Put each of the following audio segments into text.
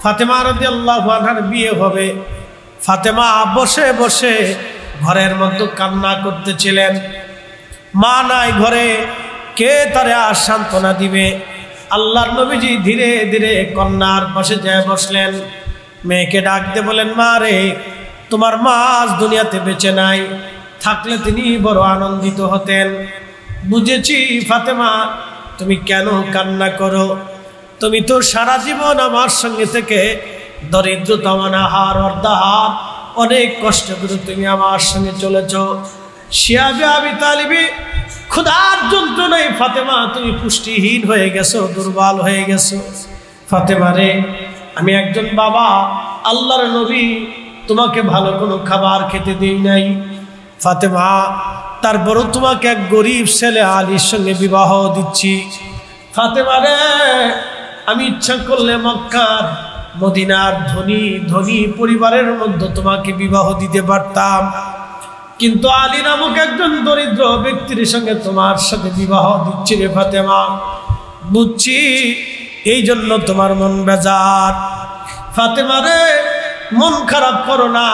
ফাতেমা রাদিয়াল্লাহু আনহার বিয়ে হবে। ফাতেমা বসে বসে ঘরের মধ্যে কান্না করতেছিলেন। মা নাই ঘরে, কে তারে আর সান্ত্বনা দিবে? আল্লাহর নবীজি ধীরে ধীরে কন্যার পাশে যায় বসলেন। মেয়েকে ডাক দিয়ে বলেন, মা রে, তোমার মা আজ দুনিয়াতে বেঁচে নাই, থাকলে তিনি বড় আনন্দিত হতেন। বুঝেছি ফাতেমা, তুমি কেন কান্না করো? তুমি তো সারা জীবন আমার সঙ্গে থেকে দরিদ্রতা, অনাহার, অর্ধাহার অনেক কষ্ট করে তুমি আমার সঙ্গে চলেছ। শিয়াবে আবি তালিবি ক্ষুধার যন্ত্রণায় ফাতেমা তুমি পুষ্টিহীন হয়ে গেছো, দুর্বল হয়ে গেছো। ফাতেমা রে, আমি একজন বাবা, আল্লাহর নবী, তোমাকে ভালো কোনো খাবার খেতে দিই নাই। ফাতেমা, তারপরও তোমাকে এক গরিব ছেলে আলীর সঙ্গে বিবাহ দিচ্ছি। ফাতেমা রে, আমি ইচ্ছা করলে মক্কার মদিনার ধনী ধনী পরিবারের মধ্যে তোমাকে বিবাহ দিতে পারতাম, কিন্তু আলী নামক একজন দরিদ্র ব্যক্তির সঙ্গে তোমার সাথে বিবাহ দিচ্ছি রে ফাতেমা। বুঝছি, এই জন্য তোমার মন বেজার। ফাতেমা রে, মন খারাপ করো না।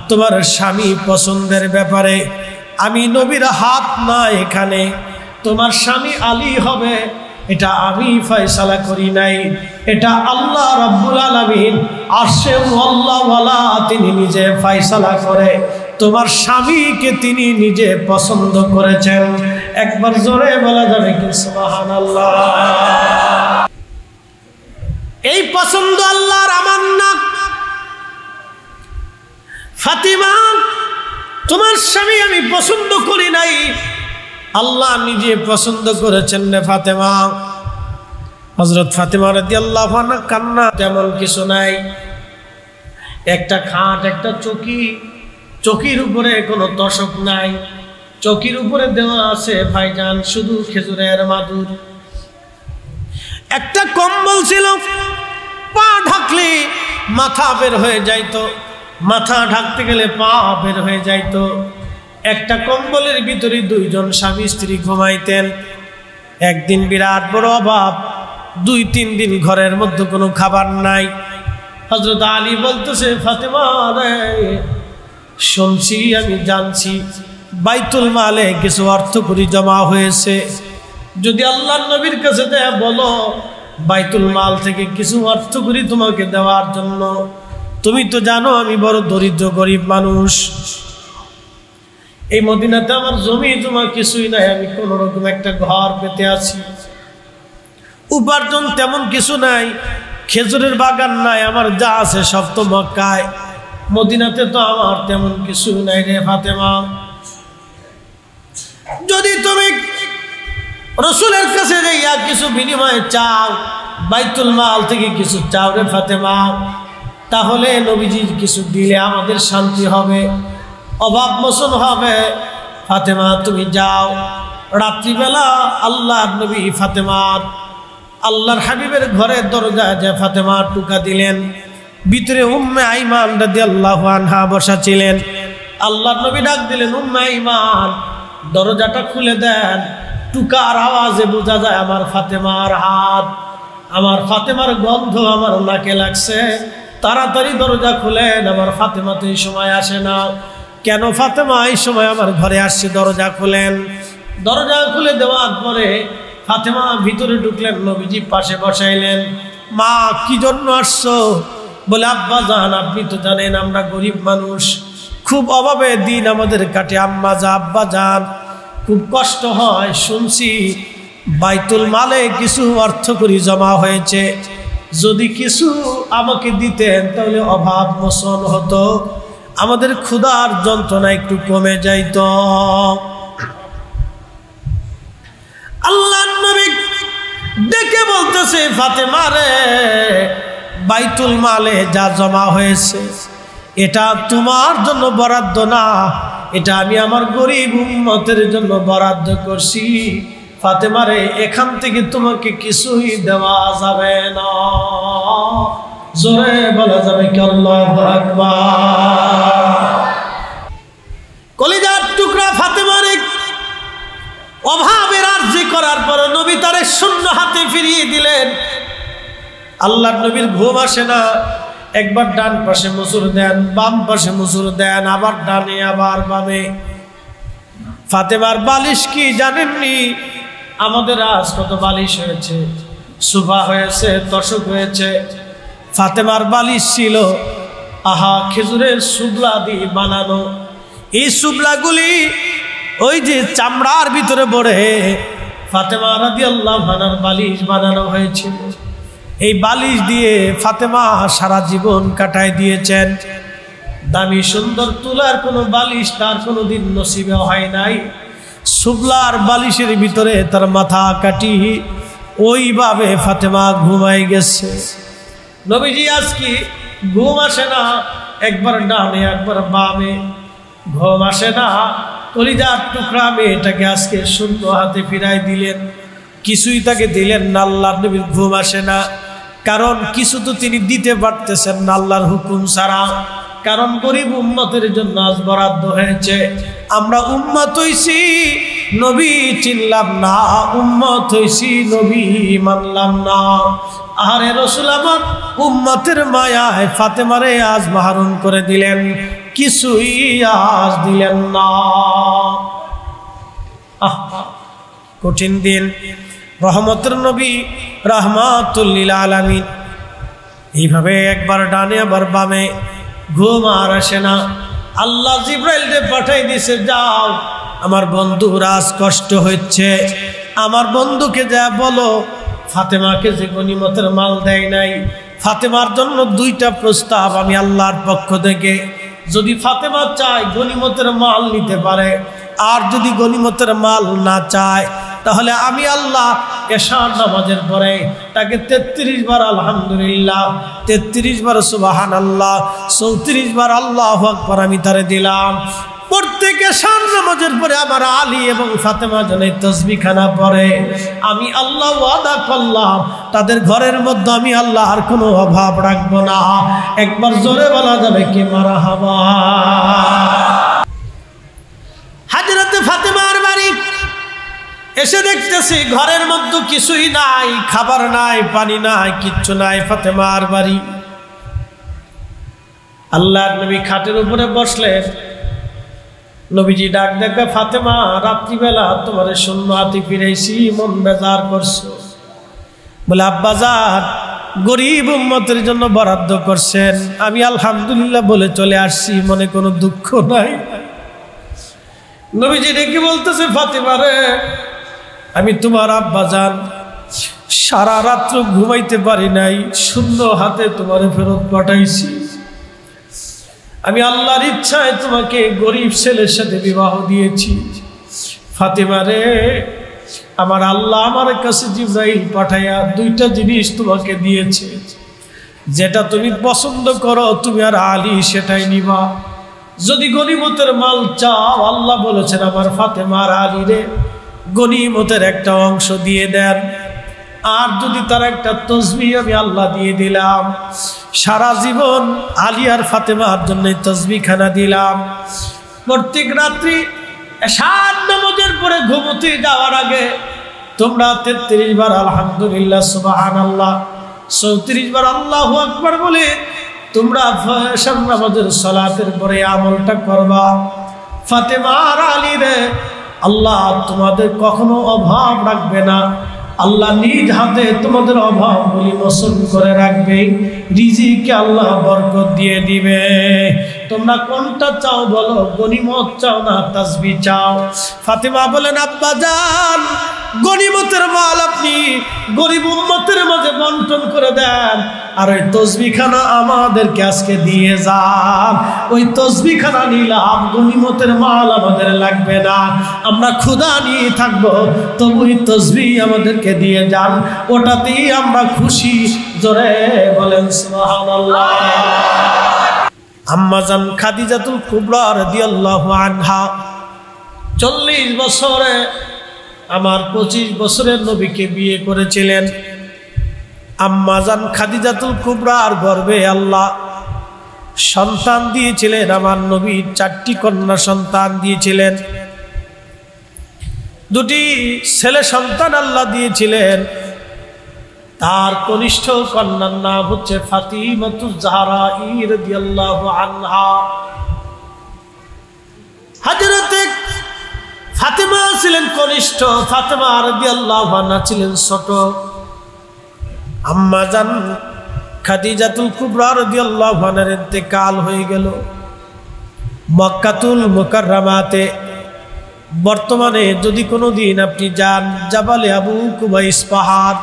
তোমার স্বামী পছন্দের ব্যাপারে আমি নবীর হাত না এখানে। তোমার স্বামী আলী হবে এটা আমি ফয়সালা করি নাই, এটা আল্লাহ রাব্বুল আলামিন আরশে মুআল্লাওয়ালা তিনি নিজে ফয়সালা করে তোমার স্বামীকে তিনি নিজে পছন্দ করেছেন। একবার জোরে বলা যাবে কি সুবহানাল্লাহ? এই পছন্দ আল্লাহর, আমার না। ফাতিমা, তোমার স্বামী আমি পছন্দ করি নাই, আল্লাহ নিজে পছন্দ করেছেন রে ফাতেমা। হযরত ফাতেমা রাদিয়াল্লাহু আনহা কান্না তেমন কিছু নাই। একটা খাট, একটা চৌকি, চৌকির উপরে কোনো তোশক নাই, চৌকির উপরে দেওয়া আছে ভাইজান শুধু খেজুরের মাদুর। একটা কম্বল ছিল, পা ঢাকলে মাথা বের হয়ে যাইতো, মাথা ঢাকতে গেলে পা বের হয়ে যাইতো। একটা কম্বলের ভিতরে দুইজন স্বামী স্ত্রী ঘুমাইতেন। একদিন বিরাট বড় অভাব, 2-3 দিন ঘরের মধ্যে কোনো খাবার নাই। হযরত আলী বলতেছে, ফাতেমা রে, শুনছি, আমি জানছি বাইতুল মালে কিছু অর্থ করি জমা হয়েছে, যদি আল্লাহর নবীর কাছে দেয়া বলো বাইতুল মাল থেকে কিছু অর্থ করি তোমাকে দেওয়ার জন্য। তুমি তো জানো আমি বড় দরিদ্র গরিব মানুষ, এই মদিনাতে আমার জমি জমা কিছুই নাই, আমি কোন রকম একটা ঘর পেতে আছি, উপার্জন তেমন কিছু নাই, খেজুরের বাগান নাই, আমার যা আছে সব তো মক্কায়, মদিনাতে তো আমার তেমন কিছু নাই রে ফাতেমা। যদি তুমি রাসূলের কাছে যাইয়া কিছু বিনিময়ে চাও, বাইতুল মাল থেকে কিছু চাও রে ফাতেমা, তাহলে নবীজি কিছু দিলে আমাদের শান্তি হবে, অভাব মোচন হবে। ফাতেমা তুমি যাও। রাত্রিবেলা আল্লাহর নবী ফাতেমার, আল্লাহর হাবিবের ঘরের দরজায় যে ফাতেমা টুকা দিলেন, ভিতরে উম্মে আইমান রাদিয়াল্লাহু আনহা বসা ছিলেন। আল্লাহর নবী ডাক দিলেন, উম্মে আইমান দরজাটা খুলে দেন। টুকার আওয়াজে বোঝা যায় আমার ফাতেমার হাত, আমার ফাতেমার গন্ধ আমার নাকে লাগছে, তাড়াতাড়ি দরজা খুলেন, আমার ফাতেমা তো এই সময় আসে না। কেন ফাতেমা এই সময় আমার ঘরে আসছে? দরজা খুলেন। দরজা খুলে দেওয়ার পরে ফাতেমা ভিতরে ঢুকলেন, নবীজি পাশে বসাইলেন। মা, কি জন্য আসছো? বলে, আব্বা জান, আপনি তো জানেন আমরা গরিব মানুষ, খুব অভাবে দিন আমাদের কাটে, আম্মা যা আব্বা জান খুব কষ্ট হয়, শুনছি বাইতুল মালে কিছু অর্থ করি জমা হয়েছে, যদি কিছু আমাকে দিতেন তাহলে অভাব মোচন হতো, আমাদের ক্ষুধার যন্ত্রণা একটু কমে যাইত। আল্লাহর নবী দেখে বলতেছে, ফাতেমা রে, বাইতুল মালে যা জমা হয়েছে এটা তোমার জন্য বরাদ্দ না, এটা আমি আমার গরিব উম্মতের জন্য বরাদ্দ করছি। ফাতেমা রে, এখান থেকে তোমাকে কিছুই দেওয়া যাবে না। জোরে বলা যাবে কি আল্লাহু আকবার? কলিজার টুকরা ফাতেমা রে, অভাবের আরজি করার পর নবী তারে শূন্য হাতে ফিরিয়ে দিলেন। আল্লাহর নবীর ঘুম আসে না, একবার ডান পাশে মুসুর দেন, বাম পাশে মুসুর দেন, আবার ডানে আবার বামে। ফাতেমার বালিশ কি জানেননি? আমাদের আজ কত বালিশ হয়েছে, সোফা হয়েছে, তোশক হয়েছে। ফাতেমার বালিশ ছিল খেজুরের সুবলা দিয়ে বানানো। এই সুবলাগুলি ওই যে চামড়ার ভিতরে ভরে ফাতেমা রাদিয়াল্লাহু আনহার বালিশ বানানো হয়েছিল। এই বালিশ দিয়ে ফাতেমা সারা জীবন কাটায় দিয়েছেন। দামি সুন্দর তুলার কোনো বালিশ তার কোনোদিন নসিবে হয় নাই। সুবলার বালিশের ভিতরে তার মাথা কাটি ওইভাবে ফাতেমা ঘুমাই গেছে। নবীজি আজকে ঘুম আসে না, একবার ডানে একবার বামে, ঘুম আসে না। কলিজার টুকরা মেয়েটাকে আজকে শূন্য হাতে ফিরাই দিলেন, কিছুই তাকে দিলেন না। আল্লাহর নবীর ঘুম আসে না, কারণ কিছু তো তিনি দিতে পারতেছেন না আল্লাহর হুকুম ছাড়া। কারণ গরিব উম্মতের জন্য আজ বরাদ্দ হয়েছে। আমরা উম্মত হইছি, নবী চিনলাম না, উম্মত হইছি, নবী মানলাম না। আরে রাসূল আমার উম্মতের মায়ায় ফাতেমারে আজ মাহরুম করে দিলেন, কিছুই আজ দিলেন না। কঠিন দিন। রহমতের নবী রাহমাতুল লিল আলামিন এইভাবে একবার ডানে আবার বামে, ঘুম আর আসে না। আল্লাহ জিবরাইলকে পাঠাই দিয়েছে, যাও আমার বন্ধুর আজ কষ্ট হচ্ছে, আমার বন্ধুকে যা বলো ফাতেমাকে যে গনিমতের মাল দেয় নাই, ফাতেমার জন্য 2টা প্রস্তাব আমি আল্লাহর পক্ষ থেকে। যদি ফাতেমা চায় গনিমতের মাল নিতে পারে, আর যদি গনিমতের মাল না চায় তাহলে আমি আল্লাহ এশার নামাজের পরে তাকে 33 বার আলহামদুলিল্লাহ, 33 বার সুবহানাল্লাহ, 34 বার আল্লাহু আকবার আমি তারে দিলাম। প্রত্যেক এশার নামাজের পরে আমার আলী এবং ফাতেমা জনের তাসবিহখানা পড়ে। আমি আল্লাহ ওয়াদা করলাম তাদের ঘরের মধ্যে আমি আল্লাহ আর কোনো অভাব রাখবো না। একবার জোরে বলা যাবে কি মারহাবা। হযরতে ফাতেমার বাড়ি এসে দেখতেছি ঘরের মধ্যে কিছুই নাই, খাবার নাই, পানি নাই, কিচ্ছু নাই। ফাতেমার বাড়ি। আল্লাহর নবী খাটের উপরে বসলেন। নবীজি ডাক দেখে, ফাতেমা রাত্রিবেলা তোমার শূন্য হাতে ফিরেছি, মন বেজার করছো। বলে আব্বাজান গরিব উম্মতের জন্য বরাদ্দ করছেন, আমি আলহামদুলিল্লাহ বলে চলে আসছি, মনে কোনো দুঃখ নাই। নবীজি ডেকে বলতেছে, ফাতেমা রে, আমি তোমার আব্বাজান সারা রাত্র ঘুমাইতে পারি নাই, শূন্য হাতে তোমার ফেরত পাঠাইছি। আমি আল্লাহর ইচ্ছায় তোমাকে গরিব ছেলের সাথে বিবাহ দিয়েছি। ফাতেমা রে, আমার আল্লাহ আমার কাছে জিবরাইল পাঠাইয়া 2টা জিনিস তোমাকে দিয়েছে, যেটা তুমি পছন্দ করো তুমি আর আলী সেটাই নিবা। যদি গনিমতের মাল চাও, আল্লাহ বলেছেন আমার ফাতেমা আর আলী রে গনিমতের একটা অংশ দিয়ে দেন। আর যদি তার একটা তসবিহ আমি আল্লাহ দিয়ে দিলাম, সারা জীবন আলী আর ফাতেমার জন্য তসবিহখানা দিলাম। প্রত্যেক রাত্রি এশার নামাজের পরে ঘুমোতে যাওয়ার আগে তোমরা 33 বার আলহামদুলিল্লাহ সুবহানাল্লাহ, 34 বার আল্লাহু আকবার বলে তোমরা এশার নামাজের সালাতের পরে আমলটা করবা। ফাতেমা আর আলী রে, আল্লাহ তোমাদের কখনো অভাব রাখবে না। আল্লাহ নিজ হাতে তোমাদের অভাবগুলি মোচন করে রাখবে, রিজিকে আল্লাহ বরকত দিয়ে দিবে। তোমরা কোনটা চাও বলো, গনিমত চাও না তাসবিহ চাও? ফাতেমা বলেন, আব্বাজান গনিমতের মাল আপনি গরিব উম্মতের মাঝে বন্টন করে দেন, আর ওই তসবিহখানা আমাদেরকে আজকে দিয়ে যান। ওই তসবিহখানা নিলাম, গনিমতের মাল আমাদের লাগবে না, আমরা ক্ষুধা নিয়ে থাকবো, তবু ওই তসবিহ আমাদেরকে দিয়ে যান, ওটাতেই আমরা খুশি। জোরে বলেন সুবহানাল্লাহ। আম্মা জান খাদিজাতুল কুবরা রাদিয়াল্লাহু আনহা 40 বছরে আমার 25 বছরের নবীকে বিয়ে করেছিলেন। আম্মা জান খাদিজাতুল কুবরার গর্ভে আল্লাহ সন্তান দিয়েছিলেন। আমার নবী 4টি কন্যা সন্তান দিয়েছিলেন, 2টি ছেলে সন্তান আল্লাহ দিয়েছিলেন। তার কনিষ্ঠ কন্যার নাম হচ্ছে ফাতিমাতুজ জাহরা রাদিয়াল্লাহু আনহা। হযরত ফাতেমা ছিলেন কনিষ্ঠ, ফাতেমা রাদিয়াল্লাহু আনহা ছিলেন ছোট। আম্মা জান খাদিজাতুল কুবরা রাদিয়াল্লাহু আনহার ইন্তেকাল হয়ে গেল মক্কাতুল মুকাররমাতে। বর্তমানে যদি কোনো দিন আপনি যান জাবালে আবু কুবাইস পাহাড়,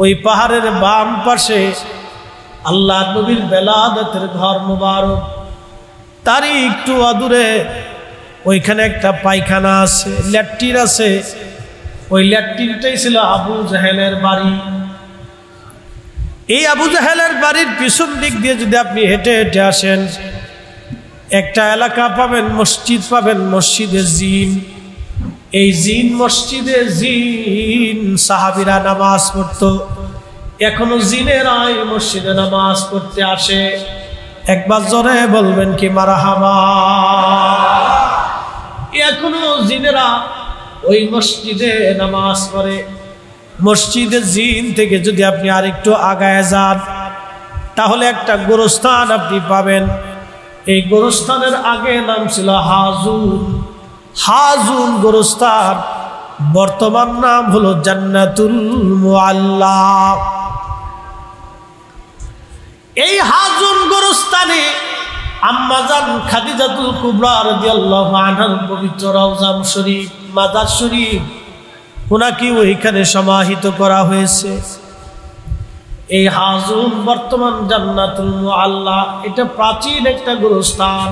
ওই পাহাড়ের বাম পাশে আল্লাহ নবীর বেলাদতের ঘর মুবারক, তারই একটু আদূরে ওইখানে একটা পায়খানা আছে, ল্যাট্রিন আছে। ওই ল্যাট্রিনটাই ছিল আবু জাহেলের বাড়ি। এই আবু জাহেলের বাড়ির পিছন দিক দিয়ে যদি আপনি হেঁটে হেঁটে আসেন, একটা এলাকা পাবেন, মসজিদ পাবেন, মসজিদে জিন। এই জিন মসজিদে জিন সাহাবীরা নামাজ পড়তো। এখনো জিনেরা এই মসজিদে নামাজ পড়তে আসে। একবার জোরে বলবেন কি মারহাবা। এখনো জিনেরা ওই মসজিদে নামাজ পড়ে। মসজিদে জিন থেকে যদি আপনি আরেকটু আগায় যান, তাহলে একটা গোরস্থান আপনি পাবেন। এই গোরস্থানের আগে নাম ছিল হাজুন। হাজুন গোরস্থান, বর্তমান নাম হলো জান্নাতুল মুআল্লা। এই হাজুন গোরস্থানে আম্মা জান খাদিজাতুল কুবরা রাদিয়াল্লাহু আনহার পবিত্র রওজা শরীফ, মাজার শরীফ, ওনাকে ওইখানে সমাহিত করা হয়েছে। এই হাজুন বর্তমান জান্নাতুল মুআল্লা, এটা প্রাচীন একটা গোরস্থান।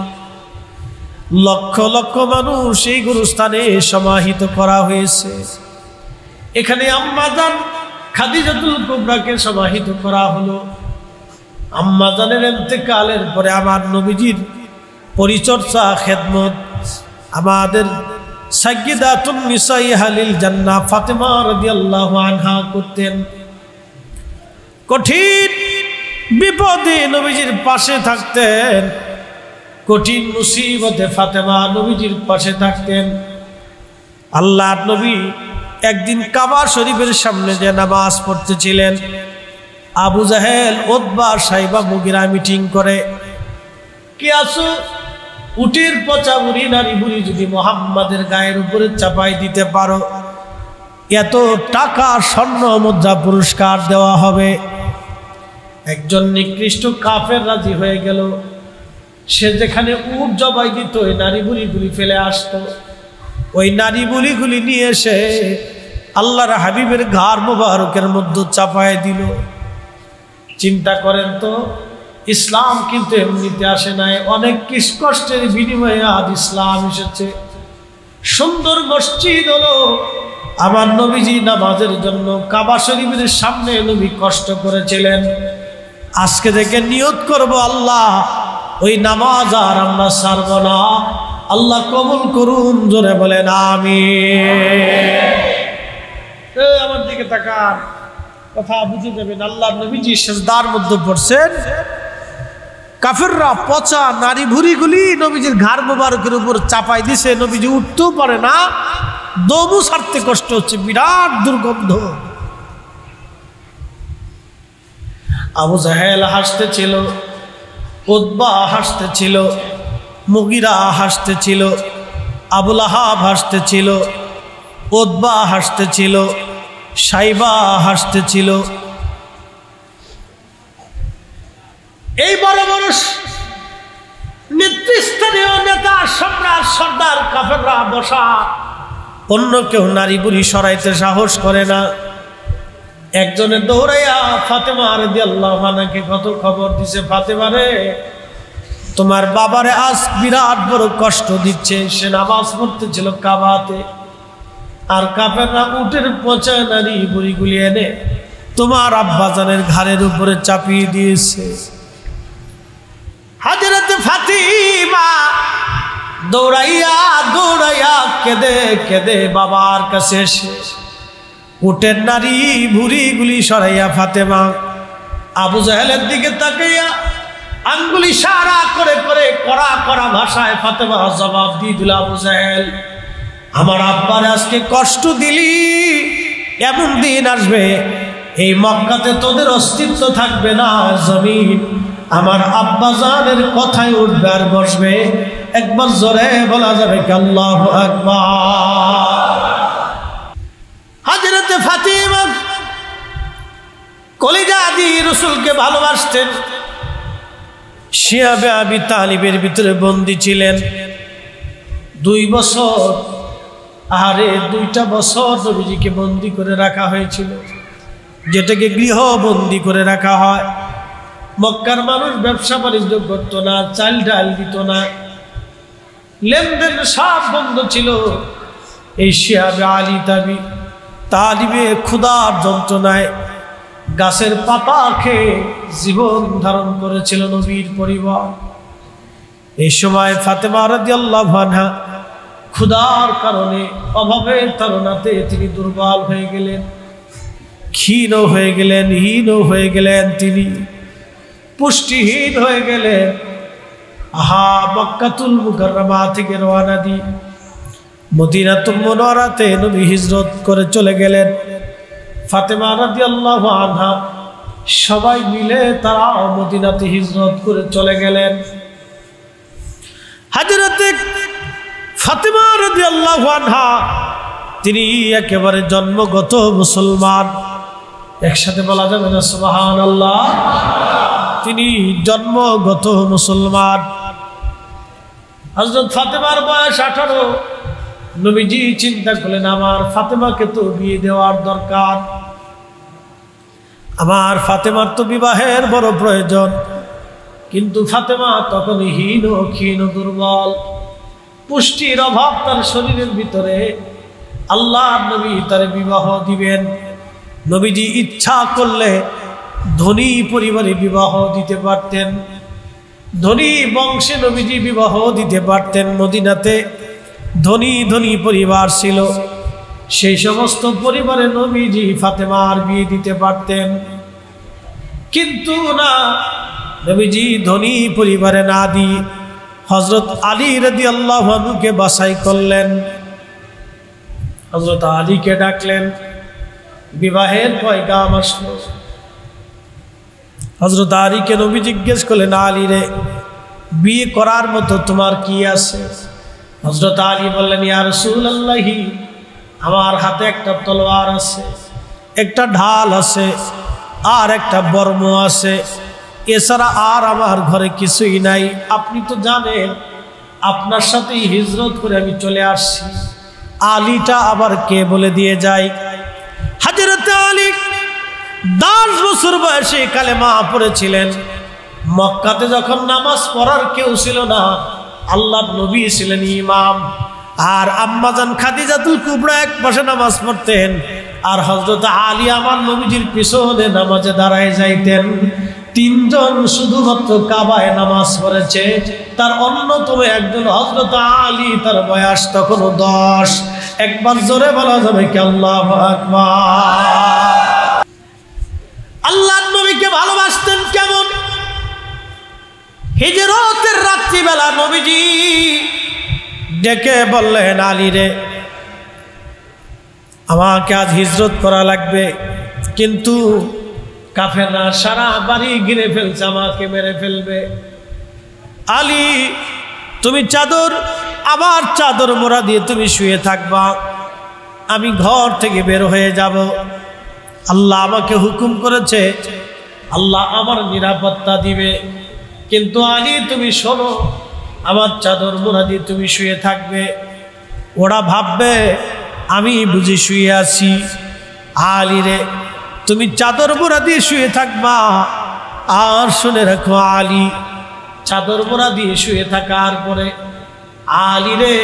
লক্ষ লক্ষ মানুষ এই গোরস্থানে সমাহিত করা হয়েছে। এখানে আম্মা জান খাদিজাতুল কুবরাকে সমাহিত করা হলো। আম্মা জানের ইন্তেকালের পরে আমার নবীজির পরিচর্যা খেদমত আমাদের সাইয়্যিদাতুন নিসাই আহলিল জান্নাহ ফাতেমা রাদিয়াল্লাহু আনহা করতেন। কঠিন বিপদে নবীজির পাশে থাকতেন, কঠিন মুসিবতে ফাতেমা নবীজির পাশে থাকতেন। আল্লাহর নবী একদিন কাবা শরীফের সামনে যে নামাজ পড়তেছিলেন, আবু জাহেল, উতবা, সাইবা, মুগিরা মিটিং করে, কি আছো, উটের পচা বুড়ি নারী বুড়ি যদি মুহাম্মাদের গায়ের উপরে চাপাই দিতে পারো, এত টাকা স্বর্ণ মুদ্রা পুরস্কার দেওয়া হবে। একজন নিকৃষ্ট কাফের রাজি হয়ে গেল। সে যেখানে উট জবাই দিত, ওই নারী বুড়িগুলি ফেলে আসতো। ওই নারী বুড়িগুলি নিয়ে এসে আল্লাহর হাবিবের ঘাড় মুবারকের মধ্যে চাপায় দিল। চিন্তা করেন তো, ইসলাম কিন্তু এমনিতে আসে নাই, অনেক কষ্টের বিনিময়ে আজ ইসলাম এসেছে। সুন্দর মসজিদ হলো। আমার নবীজি নামাজের জন্য কাবা শরীফের সামনে নবী কষ্ট করেছিলেন। আজকে থেকে নিয়ত করব, আল্লাহ ওই নামাজ আর আমরা ছাড়ব না। আল্লাহ কবুল করুন, জোরে বলেন আমিন। আমার দিকে তাকান, কথা বুঝে যাবেন। আল্লাহ নবীজি সিজদার মধ্যে পড়ছেন, কাফেররা পচা নারী ভুড়িগুলি নবীজির ঘাড় মোবারকের উপর চাপাই দিছে। নবীজি উঠতেও পারে না, দমও ছাড়তে কষ্ট হচ্ছে, বিরাট দুর্গন্ধ। আবু জাহেল হাসতেছিল, উতবা হাসতেছিল, মুগিরা হাসতেছিল, আবু লাহাব হাসতেছিল, উতবা হাসতেছিল, সাইবা হাসতেছিল। এই বড় বড় নেতৃস্থানীয় নেতা, সম্রাট, সর্দার কাফেররা বসা, অন্য কেউ নারী বুড়ি সরাইতে সাহস করে না। একজনে দৌড়াইয়া ফাতেমা রাদিয়াল্লাহু আনহাকে কত খবর দিছে, ফাতেমা রে, তোমার বাবারে আজ বিরাট বড় কষ্ট দিচ্ছে। সে নামাজ পড়তেছিল কাবাতে, আর কাফেররা উটের পচা নারী বুড়িগুলি এনে তোমার আব্বাজানের ঘাড়ের উপরে চাপিয়ে দিয়েছে। হযরত ফাতিমা দৌড়াইয়া দৌড়াইয়া কেঁদে কেঁদে বাবার কাছে এসে উটের নারী ভুড়িগুলি সরাইয়া ফাতেমা আবু জাহেলের দিকে তাকাইয়া আঙ্গুলি ইশারা করে করে কড়া কড়া ভাষায় ফাতেমা জবাব দিয়ে দিল, আবু জাহেল, আমার আব্বার আজকে কষ্ট দিলি, এমন দিন আসবে এই মক্কাতে তোদের অস্তিত্ব থাকবে না, জমিন আমার আব্বাজানের কথাই উঠবে আর বসবে। একবার জোরে বলা যাবে কি আল্লাহু আকবার। হযরত ফাতিমা কলিজা দিয়ে রাসূলকে ভালোবাসতেন। শিয়াবে আবি তালিবের ভিতরে বন্দী ছিলেন 2 বছর। আরে 2টা বছর নবীজিকে বন্দী করে রাখা হয়েছিল, যেটাকে গৃহবন্দী করে রাখা হয়। মক্কার মানুষ ব্যবসা বাণিজ্য করত না, চাল ডাল দিত না, লেনদেন সব বন্ধ ছিল। এই শিয়াবে আলী তালিবে ক্ষুধার যন্ত্রণায় গাছের পাতা খেয়ে জীবন ধারণ করেছিল নবীর পরিবার। এই সময় ফাতেমা রাদিয়াল্লাহু আনহা ক্ষুধার কারণে, অভাবের তাড়নাতে তিনি দুর্বল হয়ে গেলেন, ক্ষীণ হয়ে গেলেন, হীন হয়ে গেলেন, তিনি পুষ্টিহীন হয়ে গেলেন। মক্কাতুল মুকাররমা থেকে রওনা দিয়ে মদিনাতুল মুনাওয়ারাতে নবী হিজরত করে চলে গেলেন। ফাতেমা রাদিয়াল্লাহু আনহা সবাই মিলে তারা মদিনাতে হিজরত করে চলে গেলেন। হযরতে ফাতেমা রাদিয়াল্লাহু আনহা তিনি একেবারে জন্মগত মুসলমান। একসাথে বলা যাবে না সুবহানাল্লাহ? তিনি জন্মগত মুসলমান। হযরত ফাতেমার বয়স 18। নবীজি চিন্তা করলেন আমার ফাতেমাকে তো বিয়ে দেওয়ার দরকার, আমার ফাতেমার তো বিবাহের বড় প্রয়োজন। কিন্তু ফাতেমা তখন হীন, ক্ষীণ, দুর্বল, পুষ্টির অভাব তার শরীরের ভিতরে। আল্লাহর নবী তার বিবাহ দিবেন। নবীজি ইচ্ছা করলে ধনী পরিবারে বিবাহ দিতে পারতেন, ধনী বংশে নবীজি বিবাহ দিতে পারতেন। মদিনাতে ধনী ধনী পরিবার ছিল, সেই সমস্ত পরিবারে নবীজি ফাতেমার বিয়ে দিতে পারতেন। কিন্তু না, নবীজি ধনী পরিবারে না দিয়ে হযরত আলী রাদিয়াল্লাহু আনহুকে বাছাই করলেন। হযরত আলীকে ডাকলেন, বিবাহের পয়গাম আসলো। হযরত আলীকে নবী জিজ্ঞেস করলেন, আলী রে, বিয়ে করার মতো তোমার কি আছে? হযরত আলী বললেন, ইয়া রাসূলুল্লাহ, আমার হাতে একটা তলোয়ার আছে, একটা ঢাল আছে, আর একটা বর্ম আছে, এছাড়া আর আমার ঘরে কিছুই নাই। আপনি তো জানেন আপনার সাথেই হিজরত করে আমি চলে আসছি, আলীটা আবার কে বলে দিয়ে যায়। হযরত আলী 10 বছর বয়সে কালেমা পড়েছিলেন। মক্কাতে যখন নামাজ পড়ার কেউ ছিল না, আল্লাহর নবী ছিলেন ইমাম, আর আম্মাজান খাদিজাতুল কুবরা এক পাশে নামাজ পড়তেন, আর হযরত আলী আমার নবীজির পিছনে নামাজে দাঁড়ায় যাইতেন। 3 জন শুধুমাত্র কাবায় নামাজ পড়েছে, তার অন্যতম একজন হযরত আলী, তার বয়স তখনও 10। একবার জোরে বলা যাবে কি আল্লাহু আকবার। আল্লাহর নবীকে ভালোবাসতেন কেমন? হিজরতের রাত্রিবেলা নবীজি ডেকে বললেন, আলী রে, আমাকে আজ হিজরত করা লাগবে, কিন্তু কাফেররা সারা বাড়ি ঘিরে ফেলছে, আমাকে মেরে ফেলবে। আলী, তুমি চাদর, আমার চাদর মোড়া দিয়ে তুমি শুয়ে থাকবা, আমি ঘর থেকে বের হয়ে যাব। আল্লাহ আমাকে হুকুম করেছে, আল্লাহ আমার নিরাপত্তা দিবে। কিন্তু আলী, তুমি শোনো, আমার চাদর মোড়া দিয়ে তুমি শুয়ে থাকবে, ওরা ভাববে আমি বুঝি শুয়ে আছি। আলী রে, তুমি চাদর মোড়া দিয়ে শুয়ে থাকবা। আর শুনে রাখো আলী, চাদর মোড়া দিয়ে শুয়ে থাকার পরে, আলী রে,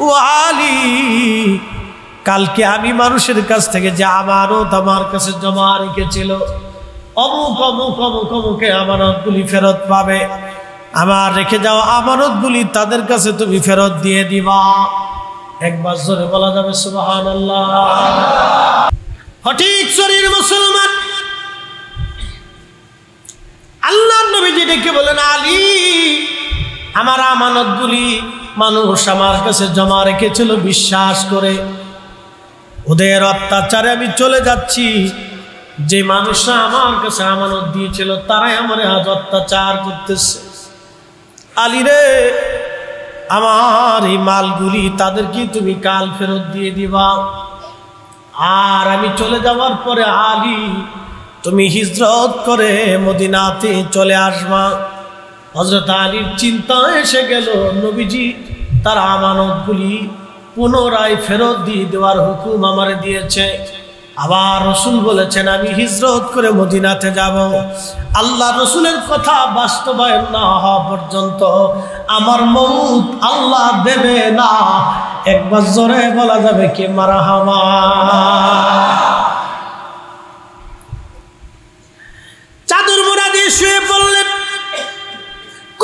ও আলী, কালকে আমি মানুষের কাছ থেকে যে আমানত আমার কাছে জমা রেখেছিল, অমুক অমুক অমুক অমুকে আমানতগুলি ফেরত পাবে। আমার রেখে যাওয়া আমানতগুলি তাদের কাছে তুমি ফেরত দিয়ে দিবা। একবার জোরে বলা যাবে সুবহানাল্লাহ। সঠিক শরীর মুসলমান। আল্লাহর নবীজি ডেকে বলেন, আলী, আমার আমানতগুলি মানুষ আমার কাছে জমা রেখেছিল বিশ্বাস করে, ওদের অত্যাচারে আমি চলে যাচ্ছি, যে মানুষরা আমার কাছে আমানত দিয়েছিল তারাই আমার আজ অত্যাচার করতেছে। আলী রে, আমার এই মালগুলি তাদেরকে তুমি কাল ফেরত দিয়ে দিবা, আর আমি চলে যাওয়ার পরে আলী তুমি হিজরত করে মদিনাতে চলে আসবা। হযরত আলীর চিন্তা এসে গেল, নবীজি তার আমানতগুলি পুনরায় ফেরত দিয়ে দেওয়ার হুকুম আমারে দিয়েছে। আবার রসুল বলেছেন আমি হিজরত করে মদিনাতে যাব। আল্লাহ রসুলের কথা বাস্তবায়ন না হওয়া পর্যন্ত আমার মউত আল্লাহ দেবে না। একবার জোরে বলা যাবে কি মারহাবা। চাদর মোড়া দিয়ে শুয়ে পড়লেন,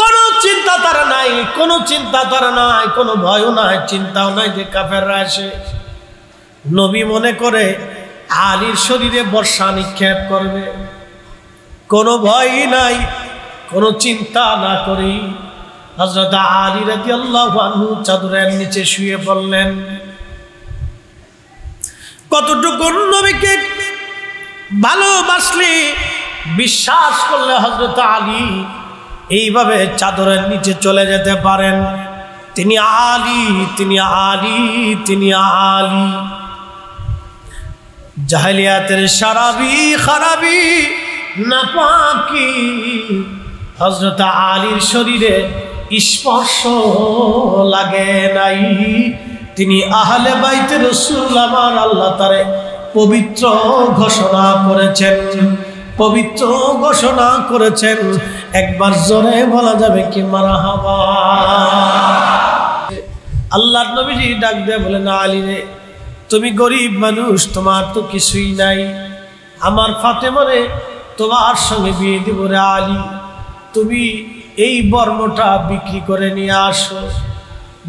কোনো চিন্তা তারা নাই, কোনো চিন্তা তারা নাই, কোনো ভয়ও নাই, চিন্তাও নাই যে কাফেররা আসে। নবী মনে করে আলীর শরীরে বর্ষা নিক্ষেপ করবে, কোনো ভয় নাই, কোনো চিন্তা না করি হযরত আলী রাদিয়াল্লাহু আনহু চাদরের নিচে শুয়ে পড়লেন। কতটুকু নবীকে ভালোবাসলে, বিশ্বাস করলে হযরত আলী এইভাবে চাদরের নিচে চলে যেতে পারেন। তিনি আলী, তিনি আলী, তিনি আলী। জাহেলিয়াতের শারাবি খারাবি নাপাকি হযরত আলীর শরীরে স্পর্শ লাগে নাই। তিনি আহলে বাইতে রাসূল, আমার আল্লাহ তারে পবিত্র ঘোষণা করেছেন, পবিত্র ঘোষণা করেছেন। একবার জোরে বলা যাবে কি মারহাবা। আল্লাহর নবীজি ডাক দিয়ে বলেন, আলী রে, তুমি গরিব মানুষ, তোমার তো কিছুই নাই, আমার ফাতেমারে তোমার সঙ্গে বিয়ে দিব রে আলী। তুমি এই বর্মটা বিক্রি করে নিয়ে আসো,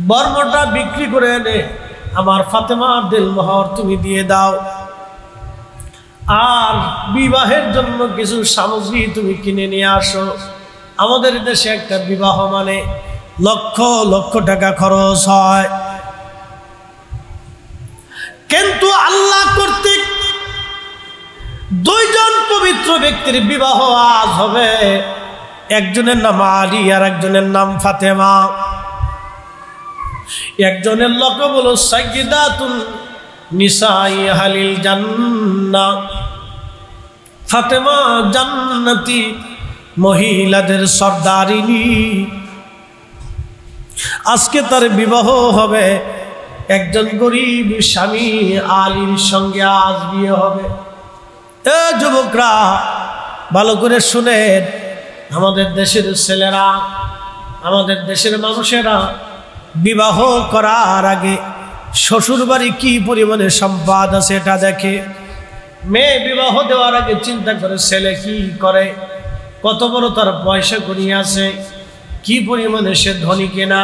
বর্মটা বিক্রি করে এনে আমার ফাতেমার দিলমোহর তুমি দিয়ে দাও, আর বিবাহের জন্য কিছু সামগ্রী তুমি কিনে নিয়ে আসো। আমাদের দেশে একটা বিবাহ মানে লক্ষ লক্ষ টাকা খরচ হয়, কিন্তু আল্লাহ কর্তৃক দুইজন পবিত্র ব্যক্তির বিবাহ আজ হবে। একজনের নাম আলী আর একজনের নাম ফাতেমা। একজনের লকব হলো সাইয়্যিদাতুন নিসাই আহলিল জান্নাহ, ফাতেমা জান্নাতি মহিলাদের সর্দারিনী। আজকে তার বিবাহ হবে একজন গরিব স্বামী আলীর সঙ্গে, আজ বিয়ে হবে। এ যুবকরা ভালো করে শুনেন, আমাদের দেশের ছেলেরা, আমাদের দেশের মানুষেরা বিবাহ করার আগে শ্বশুর বাড়ি কি পরিমাণে সম্পদ আছে এটা দেখে। মেয়ে বিবাহ দেওয়ার আগে চিন্তা করে ছেলে কি করে, কত বড় তার পয়সা করি আছে, কি পরিমাণে সে ধনী কিনা,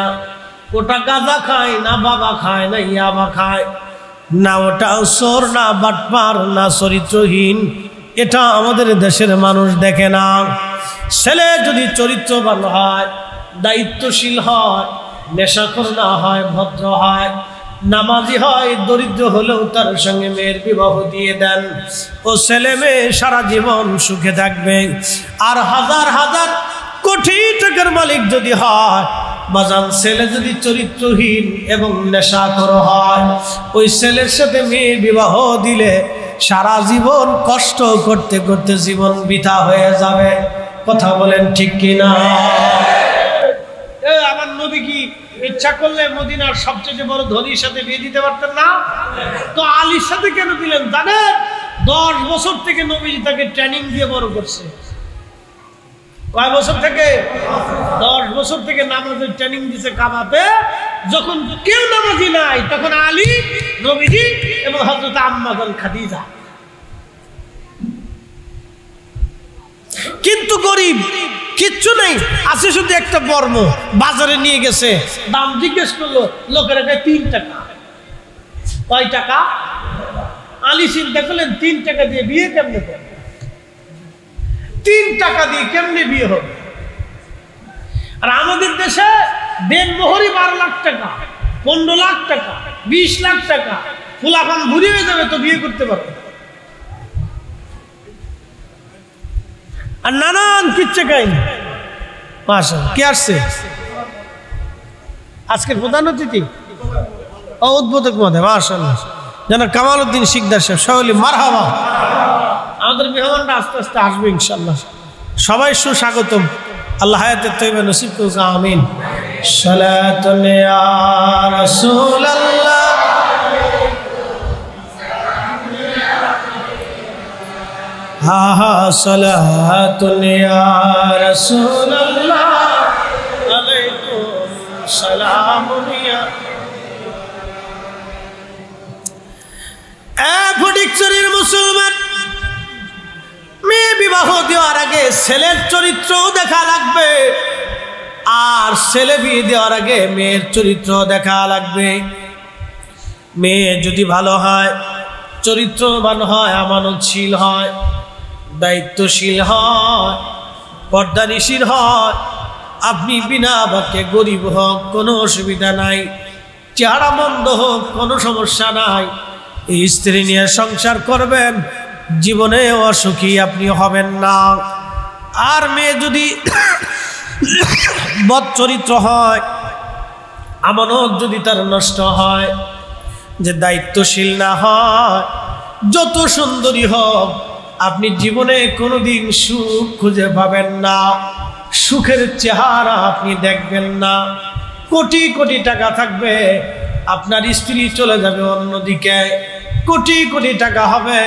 ওটা গাঁজা খায় না বাবা খায় না ইয়াবা খায়, না ওটা চোর না বাটপার না চরিত্রহীন, এটা আমাদের দেশের মানুষ দেখে না। ছেলে যদি চরিত্রবান হয়, দায়িত্বশীল হয়, নেশাখোর না হয়, ভদ্র হয়, নামাজি হয়, দরিদ্র হলেও তার সঙ্গে মেয়ের বিবাহ দিয়ে দেন, ও ছেলে মেয়ে সারা জীবন সুখে থাকবে। আর হাজার হাজার কোটি টাকার মালিক যদি হয়, বাজান ছেলে যদি চরিত্রহীন এবং নেশাখোর হয়, ওই ছেলের সাথে মেয়ে বিবাহ দিলে সারা জীবন কষ্ট করতে করতে জীবন বৃথা হয়ে যাবে। কথা বলেন ঠিক কিনা? আমার নবী কি ইচ্ছা করলে মদিনার সবচেয়ে বড় ধনীর সাথে বিয়ে দিতে পারতেন না? তো আলীর সাথে কেন দিলেন জানেন? 10 বছর থেকে নবীজি তাকে ট্রেনিং দিয়ে বড় করছে। কয় বছর থেকে? 10 বছর থেকে নামাজের ট্রেনিং দিছে কাবাতে। যখন কেউ নামাজি নাই তখন আলী, নবীজি এবং হযরত আম্মা জান খাদিজা। কিন্তু গরিব, কিচ্ছু নেই, আছে শুধু একটা বর্ম। বাজারে নিয়ে গেছে, দাম জিজ্ঞেস করলো, লোকেরা কয় 3 টাকা। কয় টাকা? আলী চিন্তা করলেন 3 টাকা দিয়ে বিয়ে কেমনে করবে? 3 টাকা দিয়ে কেমনে বিয়ে হবে? আর আমাদের দেশে দেনমোহরই 12 লাখ টাকা, 15 লাখ টাকা, 20 লাখ টাকা। ফুলাফান ভুরি হয়ে যাবে তো বিয়ে করতে পারবে। আর নানান কিচ্ছা কাহিনী। মাশাআল্লাহ। কে আসছে আজকের প্রধান অতিথি? উদ্বোধক মহোদয়, মাশাআল্লাহ, যেন কামাল উদ্দিন শিকদার সাহেব। সকলে মারহাবা। আমাদের মেহমানরা আস্তে আস্তে আসবে ইনশাআল্লাহ। সবাই সুস্বাগতম। আল্লাহ হায়াতে তয়্যিবা নসিব করুক, আমিন। সালাতুন ইয়া রাসূলুল্লাহ, হা হা সালাতুন ইয়া রাসূলুল্লাহ, আলাইকুম সালামুন ইয়া। ফটিকছড়ির মুসলমান, মেয়ে বিবাহ দেওয়ার আগে ছেলের চরিত্র দেখা লাগবে, আর ছেলে বিয়ে দেওয়ার আগে মেয়ের চরিত্র দেখা লাগবে। মেয়ে যদি ভালো হয়, চরিত্রবান হয়, আমানতশীল হয়, দায়িত্বশীল হয়, পর্দানিশীল হয়, আপনি বিনা বাক্যে গরিব হোক কোনো অসুবিধা নাই, চেহারা মন্দ হোক কোনো সমস্যা নাই, এই স্ত্রী নিয়ে সংসার করবেন, জীবনে অসুখী আপনি হবেন না। আর মেয়ে যদি বদ চরিত্র হয়, আমানত যদি তার নষ্ট হয়, যে দায়িত্বশীল না হয়, যত সুন্দরী হোক আপনি জীবনে কোনোদিন সুখ খুঁজে পাবেন না, সুখের চেহারা আপনি দেখবেন না। কোটি কোটি টাকা থাকবে, আপনার স্ত্রী চলে যাবে অন্যদিকে, কোটি কোটি টাকা হবে,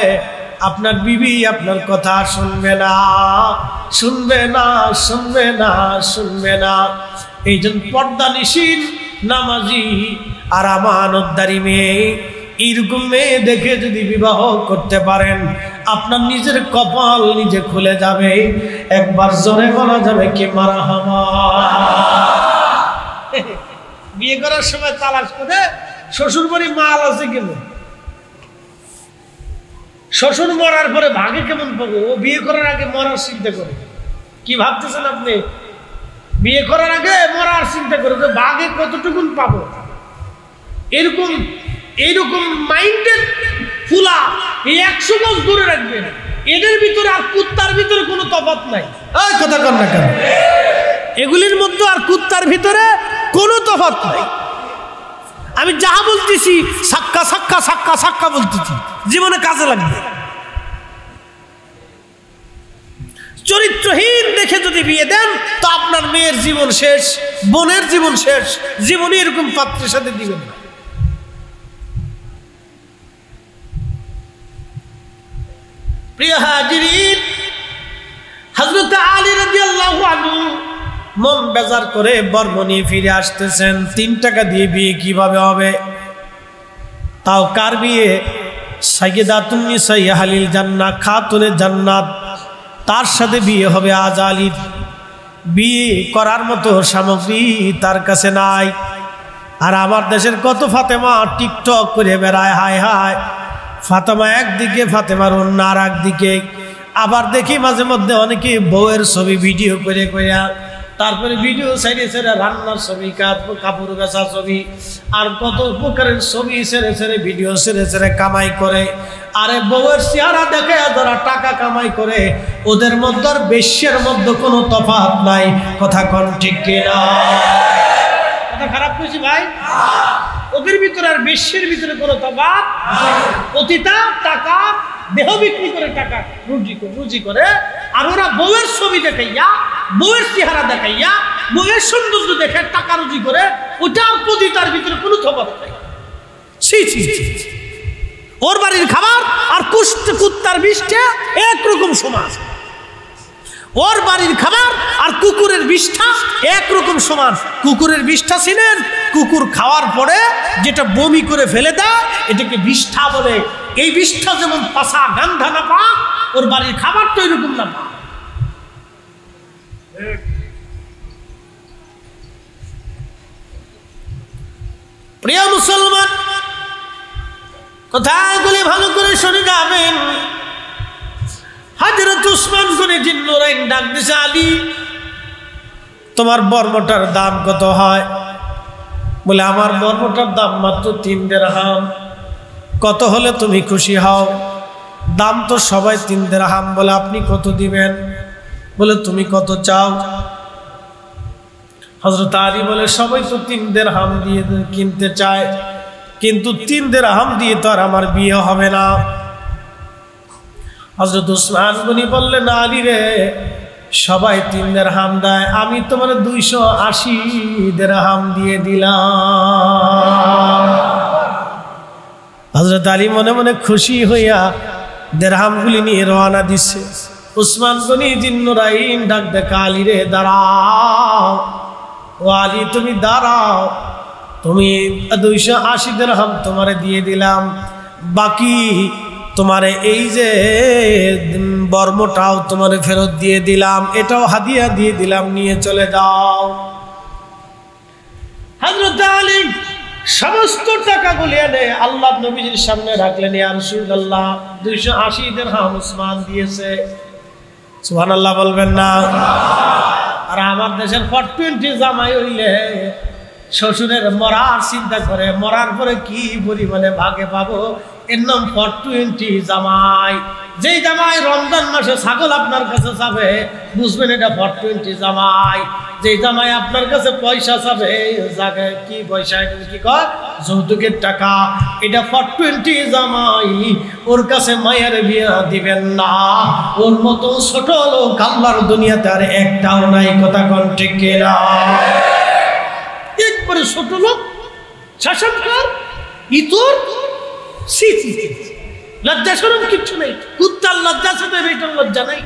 আপনার বিবি আপনার কথা শুনবে না, শুনবে না, শুনবে না, শুনবে না। এই জন্য পর্দানিশীল, নামাজি আর আমানতদারি মেয়ে, এরকম মেয়ে দেখে যদি বিবাহ করতে পারেন, আপনার নিজের কপাল নিজে খুলে যাবে। একবার জোরে বলা যাবে কি মারহাবা। বিয়ে করার সময় তালাশ করে শ্বশুর বাড়ি মাল আছে কেমন, শ্বশুর মরার পরে ভাগে কেমন পাবো, ও বিয়ে করার আগে মরার চিন্তা করে। কি ভাবতেছেন আপনি? বিয়ে করার আগে মরার চিন্তা করে যে ভাগে কতটুকুন পাবো। এরকম এইরকম মাইন্ডের ফুলা এই 100 গজ দূরে রাখবেন। এদের ভিতরে আর কুত্তার ভিতরে কোনো তফাৎ নাই। এই কথা কন না কেন? এগুলির মধ্যে আর কুত্তার ভিতরে কোনো তফাৎ নাই। আমি যা বলতেছি সাক্কা সাক্কা সাক্কা সাক্কা বলতেছি, জীবনে কাজে লাগবে। চরিত্রহীন দেখে যদি বিয়ে দেন তো আপনার মেয়ের জীবন শেষ, বোনের জীবন শেষ, জীবনে এরকম পাত্রের সাথে দিবেন না। প্রিয় হাজিরিন, হযরত আলী রাদিয়াল্লাহু আনহু মন বেজার করে বর্মণি ফিরে আসতেছেন। 3 টাকা দিয়ে বিয়ে কিভাবে হবে? তাও কার বিয়ে? সাইয়্যিদাতুন নিসা আহলিল জান্নাহ, খাতুনে জান্নাত, তার সাথে বিয়ে হবে আজ আলীর। বিয়ে করার মতো সামগ্রী তার কাছে নাই। আর আমার দেশের কত ফাতেমা টিকটক করে বেড়ায়, হায় হায়, ফাতেমা একদিকে, ফাতেমার অন্য আর একদিকে। আবার দেখি মাঝে মধ্যে অনেকে বউয়ের ছবি ভিডিও করে করে, তারপরে ভিডিও ছেড়ে ছেড়ে রান্নার ছবি, কাপড় বেচার ছবি, আর কত প্রকারের ছবি ছেড়ে ছেড়ে, ভিডিও ছেড়ে ছেড়ে কামাই করে। আরে বউয়ের চেহারা দেখে যারা টাকা কামাই করে, ওদের মধ্যে আর বেশ্যের মধ্যে কোনো তফাৎ নাই। কথা কোন ঠিক কিনা? কথা খারাপ কইছি ভাই? ওদের ভিতরে আর বেশ্যের ভিতরে কোনো তফাৎ। পতিতা টাকা দেহ বিক্রি করে টাকা রুজি করে, আর ওরা বউয়ের ছবি দেখাইয়া, বউয়ের চেহারা দেখাইয়া, বউয়ের সৌন্দর্য দেখে টাকা রুজি করে। ওটা পতিতার ভিতরে কোনো তফাৎ নাই। ছি ছি, ওর বাড়ির খাবার আর কুত্তার বিষটা একরকম সমান। ওর বাড়ির খাবার আর কুকুরের বিষটা একরকম সমান। কুকুরের বিষটা চিনেন? কুকুর খাওয়ার পরে যেটা বমি করে ফেলে দেয়, এটাকে বিষ্ঠা বলে। এই বিষ্ঠা যেমন পাশা গান্ধা না পা, ওর বাড়ির খাবার তো এরকম না পা। প্রিয় মুসলমান, কথাগুলি ভালো করে শুনে যাবেন। হযরত উসমান গনি জিন্নুরাইন ডাক দিছে, আলী তোমার বর্মটার দাম কত হয়? বলে আমার বর্মটার দাম মাত্র 3 দিরহাম। কত হলে তুমি খুশি হও? দাম তো সবাই 3 দিরহাম। বলে আপনি কত দিবেন? বলে তুমি কত চাও? হযরত আলী বলে সবাই তো 3 দিরহাম দিয়ে কিনতে চায়, কিন্তু 3 দিরহাম দিয়ে তো আর আমার বিয়ে হবে না। হযরত উসমান গনি বললেন, আলী রে, সবাই 3 দিরহাম দেয়, আমি তোমার 280 দিরহাম দিয়ে দিলাম। হযরত আলী মনে মনে খুশি হইয়া দিরহামগুলি নিয়ে রওনা দিচ্ছে। উসমান গনি জিন্নুরাইন ডাক দেখা, আলী রে দাঁড়াও, ও আলী তুমি দাঁড়াও, তুমি 280 দিরহাম তোমারে দিয়ে দিলাম, বাকি তোমারে এই যে বর্মটাও তোমারে ফেরত দিয়ে দিলাম, এটাও হাদিয়া দিয়ে দিলাম, নিয়ে চলে যাও। হযরত আলী সমস্ত টাকাগুলি এনে আল্লাহ নবীজির সামনে রাখলেন। ইয়া রাসূলুল্লাহ, 280 দিরহাম উসমান দিয়েছে। সুবহানাল্লাহ বলবেন না? আর আমার দেশের 420 জামাই হইলে শ্বশুরের মরার চিন্তা করে, মরার পরে কি পরিমাণে ভাগে পাবো, এর নাম 420 জামাই। যেই জামাই রমজান মাসে ছাগল আপনার কাছে যাবে, বুঝবেন এটা 420 জামাই। যেই জামাই আপনার কাছে পয়সা চাবে, জায়গা কি পয়সা, কি কয় যৌতুকের টাকা, এটা 420 জামাই। ওর কাছে মায়ের বিয়া দিবেন না, ওর মতো ছোট লোক আল্লাহর দুনিয়াতে আর একটাও নাই। কথা কোন ঠিক কিনা? একবারে ছোট লোক, শাসনকার, ইতর, লজ্জা শরম কিচ্ছু নেই। কুত্তার লজ্জা আছে, এটার লজ্জা নাই।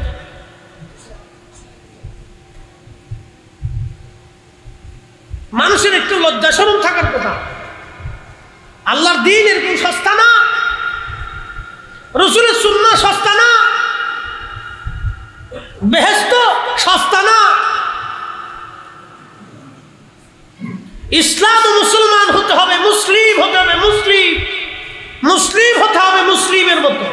মানুষের একটু লজ্জা শরম থাকার কথা। আল্লাহর দ্বীন এরকম সস্তা না, রাসূলের সুন্নাহ সস্তা না, বেহেশত সস্তা না। ইসলাম ও মুসলমান হতে হবে, মুসলিম হতে হবে, মুসলিম মুসলিম হতে হবে মুসলিমের মতো।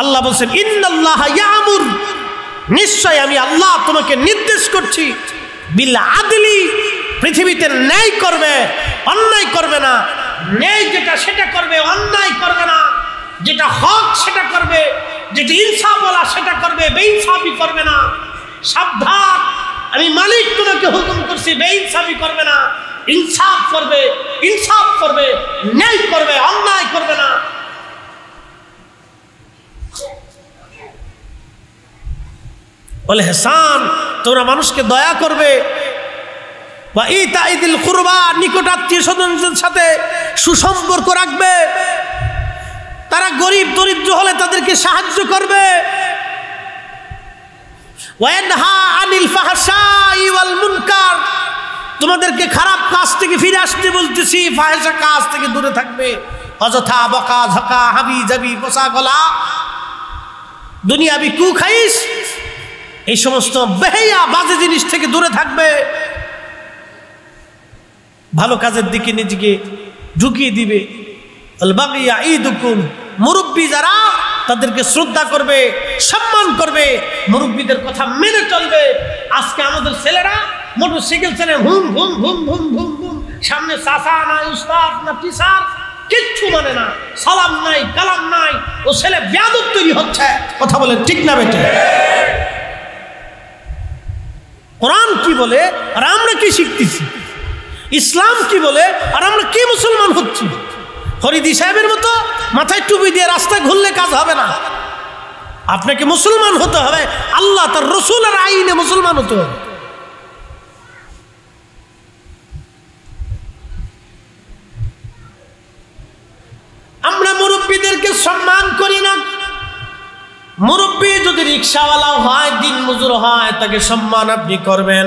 আল্লাহ বলছেন, ইন্নাল্লাহা ইয়ামুর, নিশ্চয় আমি আল্লাহ তোমাকে নির্দেশ করছি, বিল আদলি, পৃথিবীতে ন্যায় করবে, অন্যায় করবে না। ন্যায় যেটা সেটা করবে, অন্যায় করবে না। যেটা হক সেটা করবে, যেটা ইনসাফ বলা সেটা করবে, বেইনসাফি করবে না। সাবধান, আমি মালিক তোমাকে হুকুম করছি, বেইনসাফি করবে না, ইনসাফ করবে, ইনসাফ করবে, ন্যায় করবে, অন্যায় করবে না। বলে হেসান, তোমরা মানুষকে দয়া করবে, বা ইতাইদিল কুরবা, নিকট আত্মীয় স্বজনদের সাথে সুসম্পর্ক রাখবে, তারা গরিব দরিদ্র হলে তাদেরকে সাহায্য করবে। ওয়ানহা আনিল ফাহশাই ওয়াল মুনকার, তোমাদেরকে খারাপ কাজ থেকে ফিরে আসতে বলতেছি, ফাহিশা কাজ থেকে দূরে থাকবে। অযথা বকা ঝকা, হাবি জাবি, পোষা গলা, দুনিয়াবি কুখাইশ, এই সমস্ত বেহায়া বাজে জিনিস থেকে দূরে থাকবে। ভালো কাজের দিকে নিজেকে ঢুকিয়ে দিবে। আল বাগিয়া ঈদুকুম, মুরব্বী যারা তাদেরকে শ্রদ্ধা করবে, সম্মান করবে, মুরব্বীদের কথা মেনে চলবে। আজকে আমাদের ছেলেরা মোটরসাইকেল চালে হুম হুম হুম হুম হুম হুম, সামনে চাচা নাই, উস্তাদ না টিচার, কিচ্ছু মানে না, সালাম নাই, কালাম নাই, ও ছেলে বেয়াদব তৈরি হচ্ছে। কথা বলে ঠিক না বেটে? কোরআন কি বলে আর আমরা কি শিখতেছি, ইসলাম কি বলে আর আমরা কি মুসলমান হচ্ছি? ফরিদি সাহেবের মতো মাথায় টুপি দিয়ে রাস্তায় ঘুরলে কাজ হবে না। আপনাকে মুসলমান হতে হবে, আল্লাহ তার রসুলের আইনে মুসলমান হতে হবে। আমরা মুরব্বীদেরকে সম্মান করি না। মুরব্বী যদি রিক্সাওয়ালা হয়, দিন মজুর হয়, তাকে সম্মান আপনি করবেন।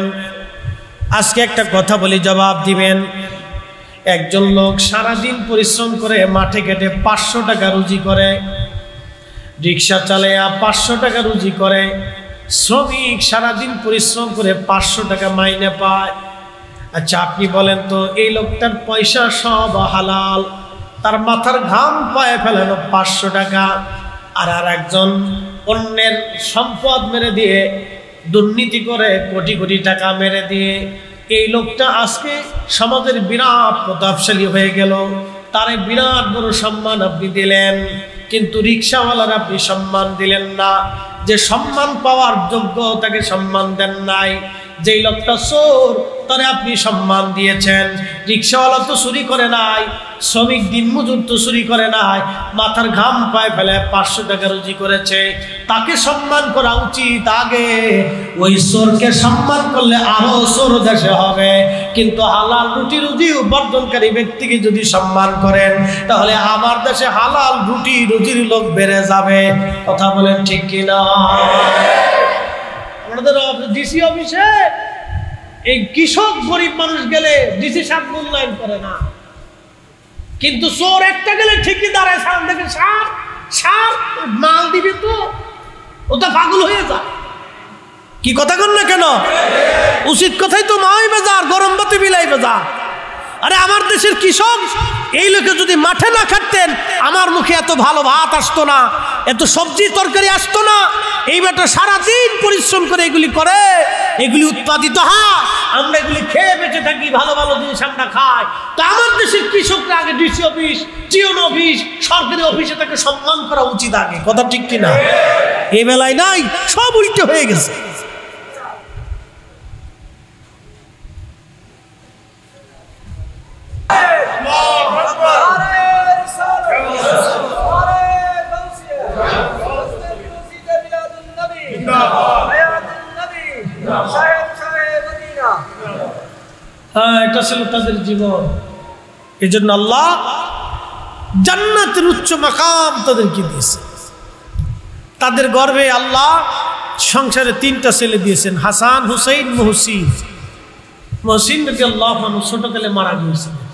আজকে একটা কথা বলি, জবাব দিবেন। একজন লোক সারাদিন পরিশ্রম করে মাঠে ঘাটে 500 টাকা রুজি করে, রিক্সা চালায় 500 টাকা রুজি করে। শ্রমিক সারাদিন পরিশ্রম করে 500 টাকা মাইনে পায়। আচ্ছা আপনি বলেন তো, এই লোকটার পয়সা সব হালাল, তার মাথার ঘাম পায়ে ফেলানো 500 টাকা। আর একজন অন্যের সম্পদ মেরে দিয়ে, দুর্নীতি করে কোটি কোটি টাকা মেরে দিয়ে, এই লোকটা আজকে সমাজের বিরাট প্রতাপশালী হয়ে গেল। তারে বিরাট বড় সম্মান আপনি দিলেন, কিন্তু রিক্সাওয়ালার আপনি সম্মান দিলেন না। যে সম্মান পাওয়ার যোগ্য তাকে সম্মান দেন নাই। যেই লোকটা চোর তারে আপনি সম্মান দিয়েছেন। রিক্সাওয়ালা তো চুরি করে নাই, শ্রমিক দিনমজুর তো চুরি করে নাই, মাথার ঘাম পায়ে ফেলে 500 টাকা রুজি করেছে, তাকে সম্মান করা উচিত আগে। ওই চোরকে সম্মান করলে আরো চোর দেশে হবে। কিন্তু হালাল রুটি রুজি উপার্জনকারী ব্যক্তিকে যদি সম্মান করেন তাহলে আমার দেশে হালাল রুটি রুজির লোক বেড়ে যাবে। কথা বলেন ঠিক কিনা? আমাদের ডিসি অফিসে এই কৃষক গরিব মানুষ গেলে ডিসি সাহেব মূল্যায়ন করে না, কিন্তু চোর একটা গেলে ঠিকই দাঁড়ায় সামনে থেকে সার মাল দিবে তো ওটা পাগল হয়ে যায়। কি কথা কন না কেন? উচিত কথাই তো মাই বাজার গরম বাতি বিলাই বাজার। আরে আমার দেশের কৃষক এই লোকে যদি মাঠে না খাটতেন আমার মুখে এত ভালো ভাত আসতো না, এত সবজি তরকারি আসতো না। এই বেটা সারাদিন পরিশ্রম করে এগুলি করে, এগুলি উৎপাদিত হয়, আমরা এগুলি খেয়ে বেঁচে থাকি, ভালো ভালো জিনিস আমরা খাই। তো আমার দেশের কৃষকরা আগে ডিসি অফিস, টিওন অফিস, সরকারি অফিসে তাকে সম্মান করা উচিত আগে। কথা ঠিক কিনা? এই বেলায় নাই, সব উল্টে হয়ে গেছে। এটা ছিল তাদের জীবন। এই জন্য আল্লাহ জান্নাতের উচ্চ মাকাম তাদেরকে দিয়েছে। তাদের গর্ভে আল্লাহ সংসারে 3টা ছেলে দিয়েছেন, হাসান, হুসাইন, মহসিন। মহসিন রাদিয়াল্লাহু আনহু ছোটকালে মারা গিয়েছিলেন।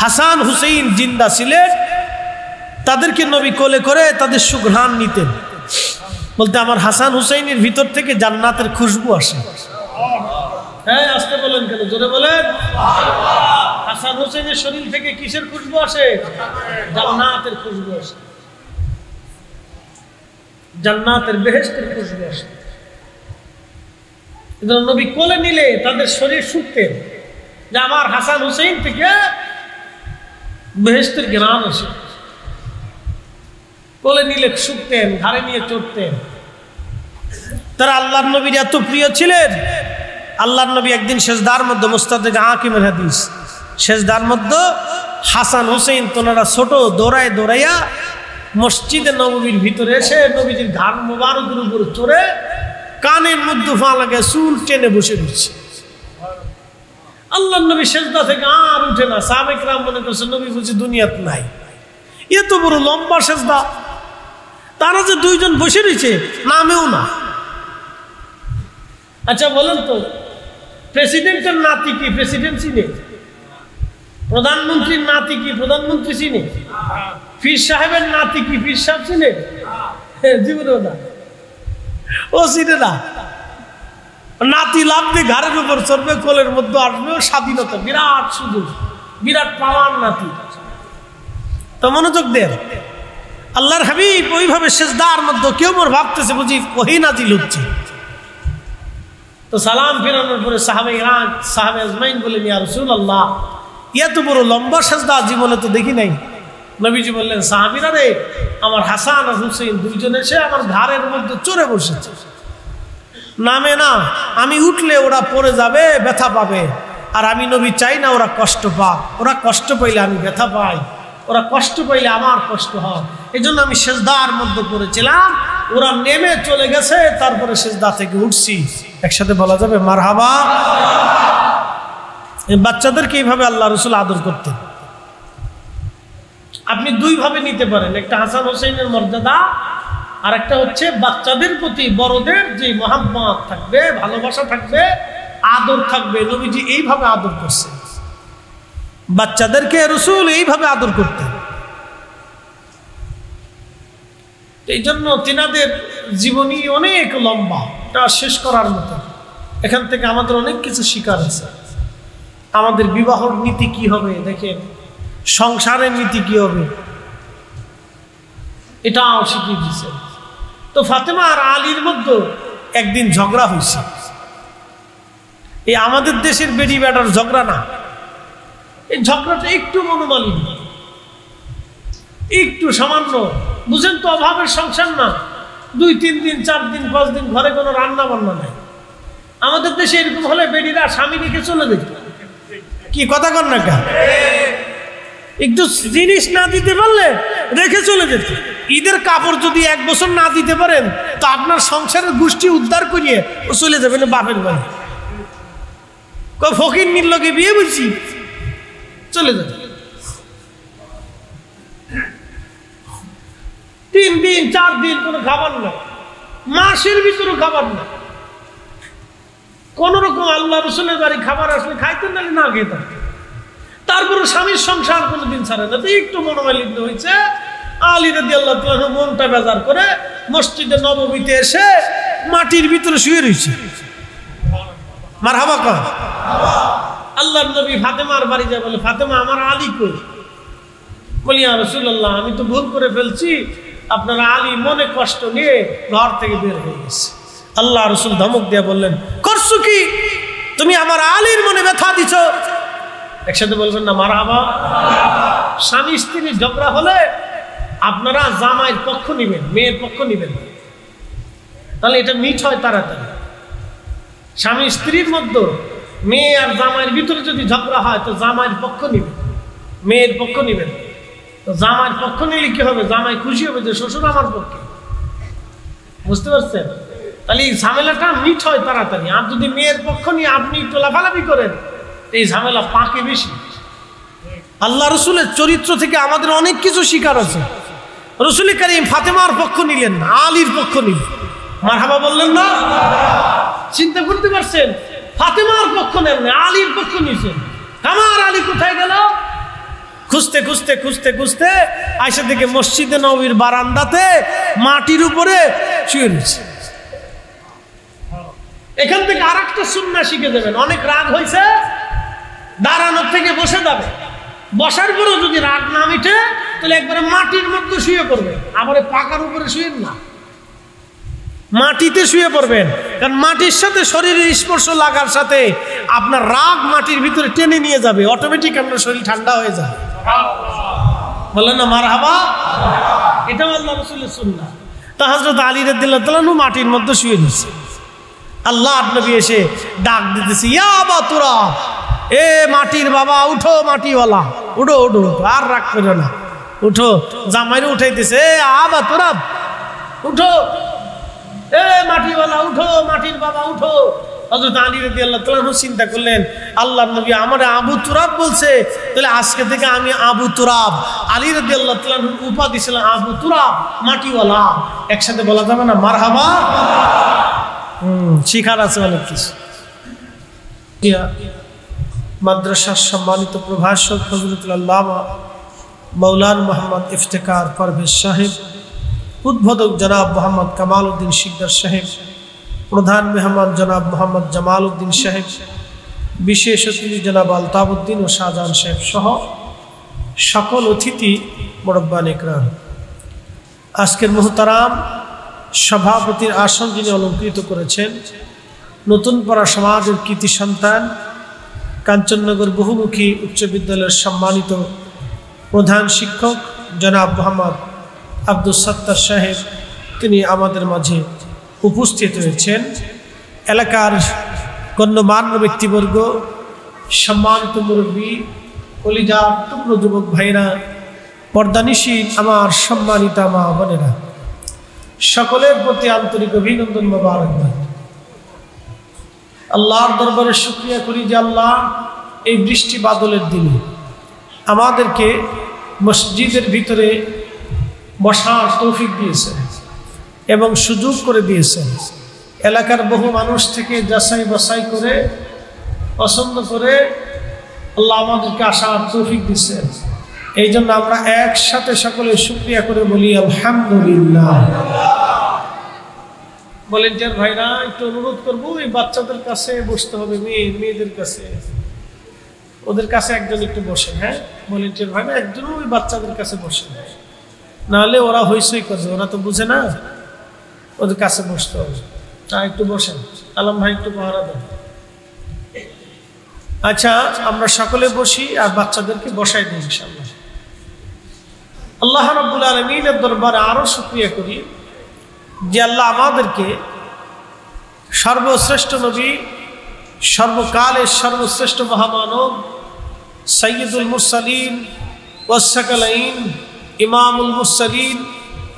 হাসান হুসাইন জিন্দা ছিলেন, তাদেরকে নবী কোলে করে তাদের সুঘ্রাণ নিতেন, বলতে আমার হাসান হুসাইনের ভিতর থেকে জান্নাতের খুশবু আসে। হ্যাঁ, আসতে বলেন কেন? জোরে বলেন। হাসান হুসাইনের শরীর থেকে কিসের খুশবু আসে? জান্নাতের খুশবু আসে, জান্নাতের বেহেশতের খুশবু আসে। নবী কোলে নিলে তাদের শরীর শুকতেন যে আমার হাসান হুসাইন থেকে বেহেশতের ঘ্রাণ আসে। কোলে নিলে শুকতেন, ঘাড়ে নিয়ে চড়তেন। তারা আল্লাহর নবীর এত প্রিয় ছিলেন, আল্লাহর নবী একদিন সেজদার মধ্যে, মুস্তাদরাক হাকিমের হাদিস, সেজদার মধ্যে হাসান হুসাইন তোনারা ছোট দৌড়ায় দৌড়াইয়া মসজিদে নববীর ভিতরে এসে নবীজির ঘাড় মোবারকের উপর চড়ে কানের মধ্যে ফা লাগে চুল টেনে বসে দিচ্ছে। আল্লাহর নবী সেজদা থেকে আর উঠে না। সাহাবায়ে কেরাম মনে করছে নবী বুঝি দুনিয়াতে নাই, এত বড় লম্বা সেজদা। তারা যে 2 জন বসে রয়েছে নামেও না। আচ্ছা বলেন তো, প্রেসিডেন্টের নাতি কি প্রেসিডেন্ট চিনে? প্রধানমন্ত্রীর নাতি কি প্রধানমন্ত্রী চিনে? পীর সাহেবের নাতি কি পীর সাহেব চিনে? জীবনেও না, ও চিনে না। নাতি লাভ দিয়ে ঘাড়ের উপর চড়বে, কোলের মধ্যে আসবে, স্বাধীনতা, বিরাট সুযোগ, বিরাট পাওয়ার নাতি। তো মনোযোগ দেন, আল্লাহর হাবিব ওইভাবে সেজদার মধ্যে কেউ মোর ভাবতেছে বুঝি ওহী নাজিল হচ্ছে। তো সালাম ফেরানোর পরে সাহাবে আজমাইন বলেন, ইয়া রাসূলুল্লাহ, এত বড় লম্বা সেজদা জীবনে তো দেখি নাই। নবীজি বললেন, সাহাবীরা রে, আমার হাসান আর হুসাইন 2 জন এসে আমার ঘাড়ের মধ্যে চড়ে বসেছে, নামে না। আমি উঠলে ওরা পড়ে যাবে, ব্যথা পাবে, আর আমি নবী চাই না ওরা কষ্ট পাক। ওরা কষ্ট পাইলে আমি ব্যথা পাই, ওরা কষ্ট পাইলে আমার কষ্ট হয়। এই জন্য আমি সেজদার মধ্যে পড়েছিলাম, ওরা নেমে চলে গেছে, তারপরে সেজদা থেকে উঠছি। একসাথে বলা যাবে মারহাবা। এই বাচ্চাদেরকে এইভাবে আল্লাহ রাসূল আদর করতেন। আপনি 2 ভাবে নিতে পারেন, একটা হাসান হোসেনের মর্যাদা, আর একটা হচ্ছে বাচ্চাদের প্রতি বড়দের যে মহাব্বত থাকবে, ভালোবাসা থাকবে, আদর থাকবে। নবীজি এইভাবে আদর করছেন, বাচ্চাদেরকে রাসূল এইভাবে আদর করতেন। এই জন্য তিনাদের জীবনী অনেক লম্বা, এটা শেষ করার মতো। এখান থেকে আমাদের অনেক কিছু শিকার আছে। আমাদের বিবাহর নীতি কি হবে দেখেন, সংসারের নীতি কি হবে এটাও শিখিয়ে দিচ্ছে। তো ফাতেমা আর আলীর মধ্যে একদিন ঝগড়া হয়েছে। এই আমাদের দেশের বেটি বেটার ঝগড়া না, এই ঝগড়াটা একটু মনোমালিন্য, একটু সামান্য, বুঝেন তো, অভাবের সংসার না, 2-3 দিন 4 দিন 5 দিন ঘরে কোনো রান্না বান্না নাই। আমাদের দেশে এরকম হলে বেডিরা স্বামী রেখে চলে যেত। কি কথা কন না কেন? একটু জিনিস না দিতে পারলে রেখে চলে যেত। ঈদের কাপড় যদি 1 বছর না দিতে পারেন তো আপনার সংসারের গোষ্ঠী উদ্ধার করিয়ে ও চলে যাবেন বাপের বাড়ি। ফকির নির্লকে বিয়ে বলছি চলে যাবে। 3 দিন 4 দিন কোনো খাবার না, মাসের ভিতরে খাবার না। কোন রকম আল্লাহ রসুলের বাড়ি খাবার আসলে খাইতেন নাহলে না খেতেন। তারপরে স্বামীর সংসার কোনোদিন ছাড়ে না। তো একটু মনোমালিন্য হয়েছে, আলী রাদিয়াল্লাহু তাআলা মনটা বেজার করে মসজিদে নববীতে এসে মাটির ভিতরে শুয়ে রয়েছে। মারহাবা কর। আল্লাহর নবী ফাতেমার বাড়ি যায়, বলে ফাতেমা আমার আলী কই? বলি ইয়া রাসূলুল্লাহ আমি তো ভুল করে ফেলছি, আপনার আলী মনে কষ্ট নিয়ে ঘর থেকে বের হয়ে গেছে। আল্লাহ রসুল ধমক দিয়ে বললেন করছো কি? তুমি আমার আলীর মনে ব্যথা দিছো। একসাথে বলবেন না মারহাবা। স্বামী স্ত্রী ঝগড়া হলে আপনারা জামাইয়ের পক্ষ নিবেন, মেয়ের পক্ষ নিবেন, তাহলে এটা মিট হয় তাড়াতাড়ি। স্বামী স্ত্রীর মধ্যে মেয়ে আর জামাইয়ের ভিতরে যদি ঝগড়া হয় তো জামাইয়ের পক্ষ নিবেন, মেয়ের পক্ষ নিবেন। তো জামাইয়ের পক্ষ নিলে কি হবে? জামাই খুশি হবে যে শ্বশুর আমার পক্ষে। বুঝতে পারছেন? তাহলে এই ঝামেলাটা মিট হয় তাড়াতাড়ি। আর যদি মেয়ের পক্ষ নিয়ে আপনি একটু লাফালাফি করেন এই ঝামেলা পাকে বেশি। আল্লাহ রসুলের চরিত্র থেকে আমাদের অনেক কিছু শিকার আছে। রসুল কারীম ফাতেমার পক্ষ নিলেন না, আলীর পক্ষ নিলেন। মারহাবা বললেন না? চিন্তা করতে পারছেন? ফাতেমার পক্ষ নেন না, আলীর পক্ষ নিয়েছেন। আমার আলী কোথায় গেল? খুঁজতে খুঁজতে খুঁজতে খুঁজতে আয়সা থেকে মসজিদে নববীর বারান্দাতে মাটির উপরে শুয়ে রয়েছে। এখান থেকে আর একটা সুন্নাহ শিখে দেবেন। অনেক রাগ হয়েছে, দাঁড়ানোর থেকে বসে যাবে। বসার পরেও যদি রাগ না মিটে তাহলে একবারে মাটির মধ্যে শুয়ে পড়বেন। আবার পাকার উপরে শুয়েন না, মাটিতে শুয়ে পড়বেন। কারণ মাটির সাথে শরীরের স্পর্শ লাগার সাথে আপনার রাগ মাটির ভিতরে টেনে নিয়ে যাবে, অটোমেটিক আপনার শরীর ঠান্ডা হয়ে যাবে। বললেন না মারহাবা? এটাও আল্লাহ রাসূলের সুন্নাহ। তা হযরত আলী রাদিয়াল্লাহু তাআলা মাটির মধ্যে শুয়ে নিয়েছে। আল্লাহ নবী এসে ডাক দিতেছে, ইয়া আবা তুরাব, এ মাটির বাবা উঠো, মাটিওয়ালা উঠো উঠো, আর রাগ করো না, উঠো। জামাইরে উঠাইতেছে, এ আবা তুরাব উঠো, এ মাটিওয়ালা উঠো, মাটির বাবা উঠো। হযরত আলী রাদিয়াল্লাহু তাআলা চিন্তা করলেন আল্লাহর নবী আমারে আবু তুরাব বলছে, তাহলে আজকে থেকে আমি আবু তুরাব। আলী রাদিয়াল্লাহু তাআলা উপাধি ছিল আবু তুরাব, মাটিওয়ালা। একসাথে বলা যাবে না মারহাবা? শিখার আছে অনেক কিছু। মাদ্রাসার সম্মানিত প্রভাষক হযরতুল আল্লামা মাওলানা মুহাম্মদ ইফতেখার পারভেজ সাহেব, উদ্বোধক জনাব মোহাম্মদ কামাল উদ্দিন শিকদার সাহেব, প্রধান মেহমান জনাব মোহাম্মদ জামাল উদ্দিন সাহেব, বিশেষ অতিথি জনাব আলতাবউদ্দিন ও শাহজাহান সাহেব সহ সকল অতিথি মুরব্বান ইকরাম, আজকের মুহতারাম সভাপতির আসন যিনি অলঙ্কৃত করেছেন, নতুন পাড়া সমাজের কৃতি সন্তান, কাঞ্চননগর বহুমুখী উচ্চ বিদ্যালয়ের সম্মানিত প্রধান শিক্ষক জনাব মোহাম্মদ আব্দুল সত্তার সাহেব, তিনি আমাদের মাঝে উপস্থিত হয়েছেন। এলাকার গণ্যমান্য ব্যক্তিবর্গ, সম্মানিত মুরব্বী, কলিজার টুকরো যুবক ভাইরা, পর্দানিশী আমার সম্মানিত মা বোনেরা, সকলের প্রতি আন্তরিক অভিনন্দন মোবারকবাদ। আল্লাহর দরবারে শুকরিয়া করি যে আল্লাহ এই বৃষ্টি বাদলের দিনে আমাদেরকে মসজিদের ভিতরে বসার তৌফিক দিয়েছেন এবং সুযোগ করে দিয়েছেন। এলাকার বহু মানুষ থেকে যাচাই বাছাই করে পছন্দ করে আল্লাহ আমাদেরকে আসার তৌফিক দিয়েছেন। এই জন্য আমরা একসাথে সকলে শুকরিয়া করে বলি আলহামদুলিল্লাহ। ভলেন্টিয়ার ভাইরা একটু অনুরোধ করবো, এই বাচ্চাদের কাছে বসতে হবে, মেয়েদের কাছে, ওদের কাছে একজন একটু বসেন। হ্যাঁ ভলেন্টিয়ার ভাইরা একজন ওই বাচ্চাদের কাছে বসেন, নাহলে ওরা হইসই করবে, ওরা তো বুঝে না, ওদের কাছে বসতে হবে। একটু বসেন, আলম ভাই একটু পাহারা দেন। আচ্ছা আমরা সকলে বসি আর বাচ্চাদেরকে বসাই দিই ইনশাআল্লাহ। আল্লাহ রাব্বুল আলামিনের দরবারে আরো শুকরিয়া করি যে আল্লাহ আমাদেরকে সর্বশ্রেষ্ঠ নবী, সর্বকালের সর্বশ্রেষ্ঠ মহামানব, সৈয়দুল মুরসালিন ওয়াস সাকালাইন, ইমামুল মুরসালিন,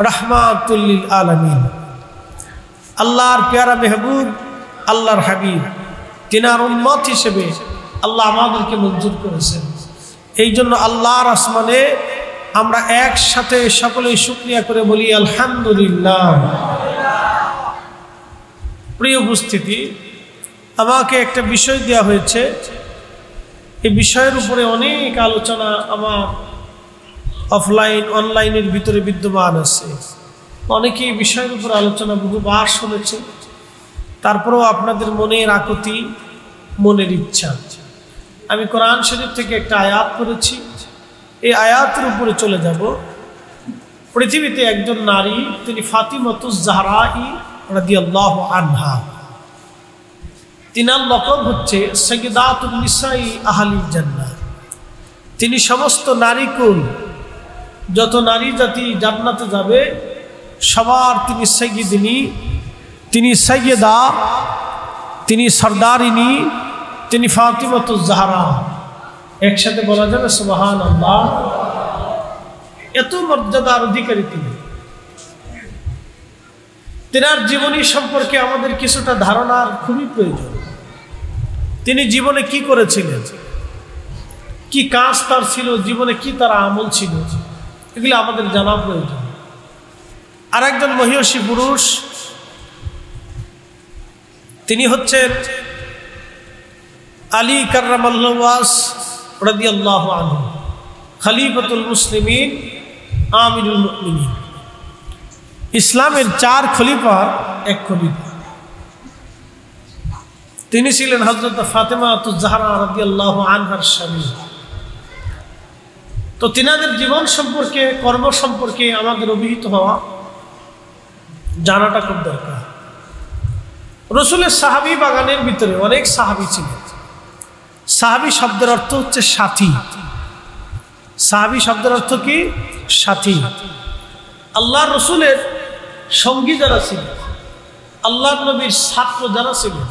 রাহমাতুল লিল আলামিন, আল্লাহর প্যারা মেহবুব, আল্লাহর হাবিব, তিনার উম্মত হিসেবে আল্লাহ আমাদেরকে মঞ্জুর করেছেন। এই জন্য আল্লাহর আসমানে আমরা একসাথে সকলেই শুকরিয়া করে বলি আলহামদুলিল্লাহ। প্রিয় উপস্থিতি, আমাকে একটা বিষয় দেওয়া হয়েছে, এই বিষয়ের উপরে অনেক আলোচনা আমার অফলাইন অনলাইনের ভিতরে বিদ্যমান আছে। অনেকে এই বিষয়ের উপরে আলোচনা বহুবার শুনেছে, তারপরেও আপনাদের মনের আকুতি, মনের ইচ্ছা। আমি কোরআন শরীফ থেকে একটা আয়াত পড়েছি, এই আয়াতের উপরে চলে যাব। পৃথিবীতে একজন নারী, তিনি ফাতিমাতুজ জাহরাই রাদিয়াল্লাহু আনহা, তিনার লকব হচ্ছে সাইয়্যিদাতুন নিসাই আহলিল জান্নাহ। তিনি সমস্ত নারীকুল, যত নারী জাতি জান্নাতে যাবে সবার তিনি সাইয়্যিদিনী, তিনি সাইয়্যিদা, তিনি সরদারিনী, তিনি ফাতিমাতুজ জাহরা। একসাথে বলা যাবে সুবহানাল্লাহ। এত মর্যাদার অধিকারী তিনি। তিনার জীবনী সম্পর্কে আমাদের কিছুটা ধারণার খুবই প্রয়োজন। তিনি জীবনে কি করেছিলেন, কি কাজ তার ছিল, জীবনে কি তার আমল ছিল, এগুলো আমাদের জানা প্রয়োজন। আর একজন মহিয়সী পুরুষ, তিনি হচ্ছেন আলী কাররামাল্লাহু ওয়াজহু রাদিয়াল্লাহু আনহু, খলিফাতুল মুসলিমিন, আমিরুল মুমিনিন। ইসলামের 4 খলিফার এক খলিফা। তিনি ছিলেন হযরত ফাতেমাতুজ জাহরা রাদিয়াল্লাহু আনহার স্বামী। তো তিনাদের জীবন সম্পর্কে, কর্ম সম্পর্কে আমাদের অভিহিত হওয়া, জানাটা খুব দরকার। রসুলের সাহাবী বাগানের ভিতরে অনেক সাহাবী ছিলেন। সাহাবী শব্দের অর্থ হচ্ছে সাথী। সাহাবী শব্দের অর্থ কি? সাথী। আল্লাহ রসুলের সঙ্গী যারা ছিলেন, আল্লাহ নবীর ছাত্র যারা ছিলেন,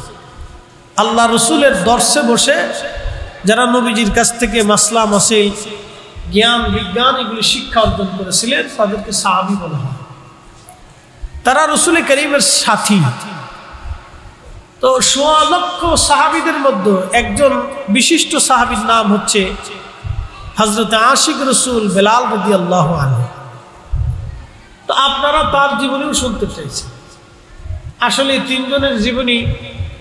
আল্লাহ রসুলের দর্শে বসে যারা নবীজির কাছ থেকে মাসলা মাসাইল, জ্ঞান বিজ্ঞান এগুলি শিক্ষা অর্জন করেছিলেন, তাদেরকে সাহাবী বলা হয়। তারা রসুল করিমের সাথী। তো ১৬ লক্ষ সাহাবীদের মধ্যে একজন বিশিষ্ট সাহাবীর নাম হচ্ছে হযরত আশিক রসুল বেলাল রাদিয়াল্লাহু আনহু। তো আপনারা তার জীবনীও শুনতে চাইছেন। আসলে 3 জনের জীবনী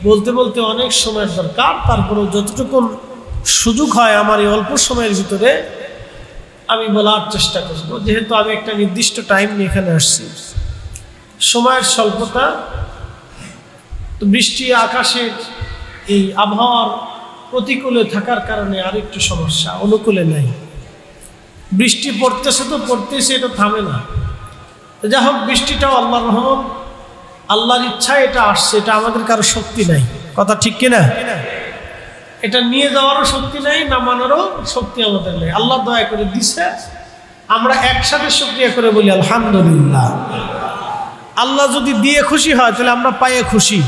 বলতে বলতে অনেক সময়ের দরকার, তারপরেও যতটুকু সুযোগ হয় আমার এই অল্প সময়ের ভিতরে আমি বলার চেষ্টা করব। যেহেতু আমি একটা নির্দিষ্ট টাইম নিয়ে এখানে আসছি, সময়ের স্বল্পতা, তো বৃষ্টি আকাশের এই আবহাওয়ার প্রতিকূলে থাকার কারণে আরেকটু সমস্যা, অনুকূলে নাই। বৃষ্টি পড়তেছে তো পড়তেছে, এটা থামে না। যা হোক, বৃষ্টিটাও আল্লাহর রহমত, আল্লাহর ইচ্ছা এটা আসছে, এটা আমাদের কারো শক্তি নাই। কথা ঠিক কিনা? এটা নিয়ে যাওয়ারও শক্তি নাই, নামানোরও শক্তি আমাদের নেই। আল্লাহ দয়া করে দিছে, আমরা একসাথে শুকরিয়া করে বলি আলহামদুলিল্লাহ। আল্লাহ যদি দিয়ে খুশি হয় তাহলে আমরা পাইয়ে খুশি।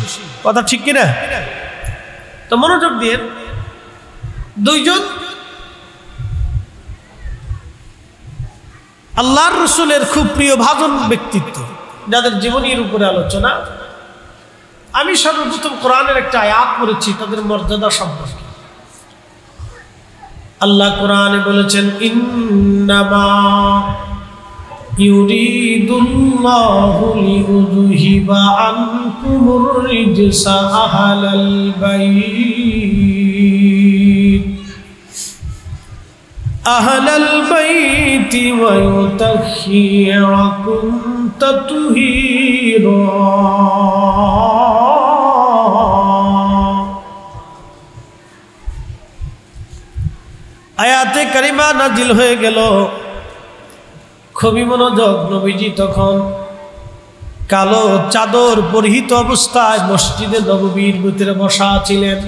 কথা ঠিক কিনা? তো মনোযোগ দিয়ে, 2 জন আল্লাহর রসুলের খুব প্রিয় ভাজন ব্যক্তিত্ব, যাদের জীবনীর উপরে আলোচনা। আমি সর্বপ্রথম কোরআনের একটা আয়াত পড়েছি তাদের মর্যাদা সম্পর্কে। আল্লাহ কোরআনে বলেছেন, ইন্নামা ইউরিদুল্লাহু লিইউযহিবা আনকুমুর রিজসা আহলাল বাইতি ওয়া ইউতাহহিরাকুম তাতহীরা। আয়াতে কারিমা নাজিল হয়ে গেল। খুবই মনোযোগ। নবীজি তখন কালো চাদর পরিহিত অবস্থায় মসজিদে নববীর ভিতরে বসা ছিলেন।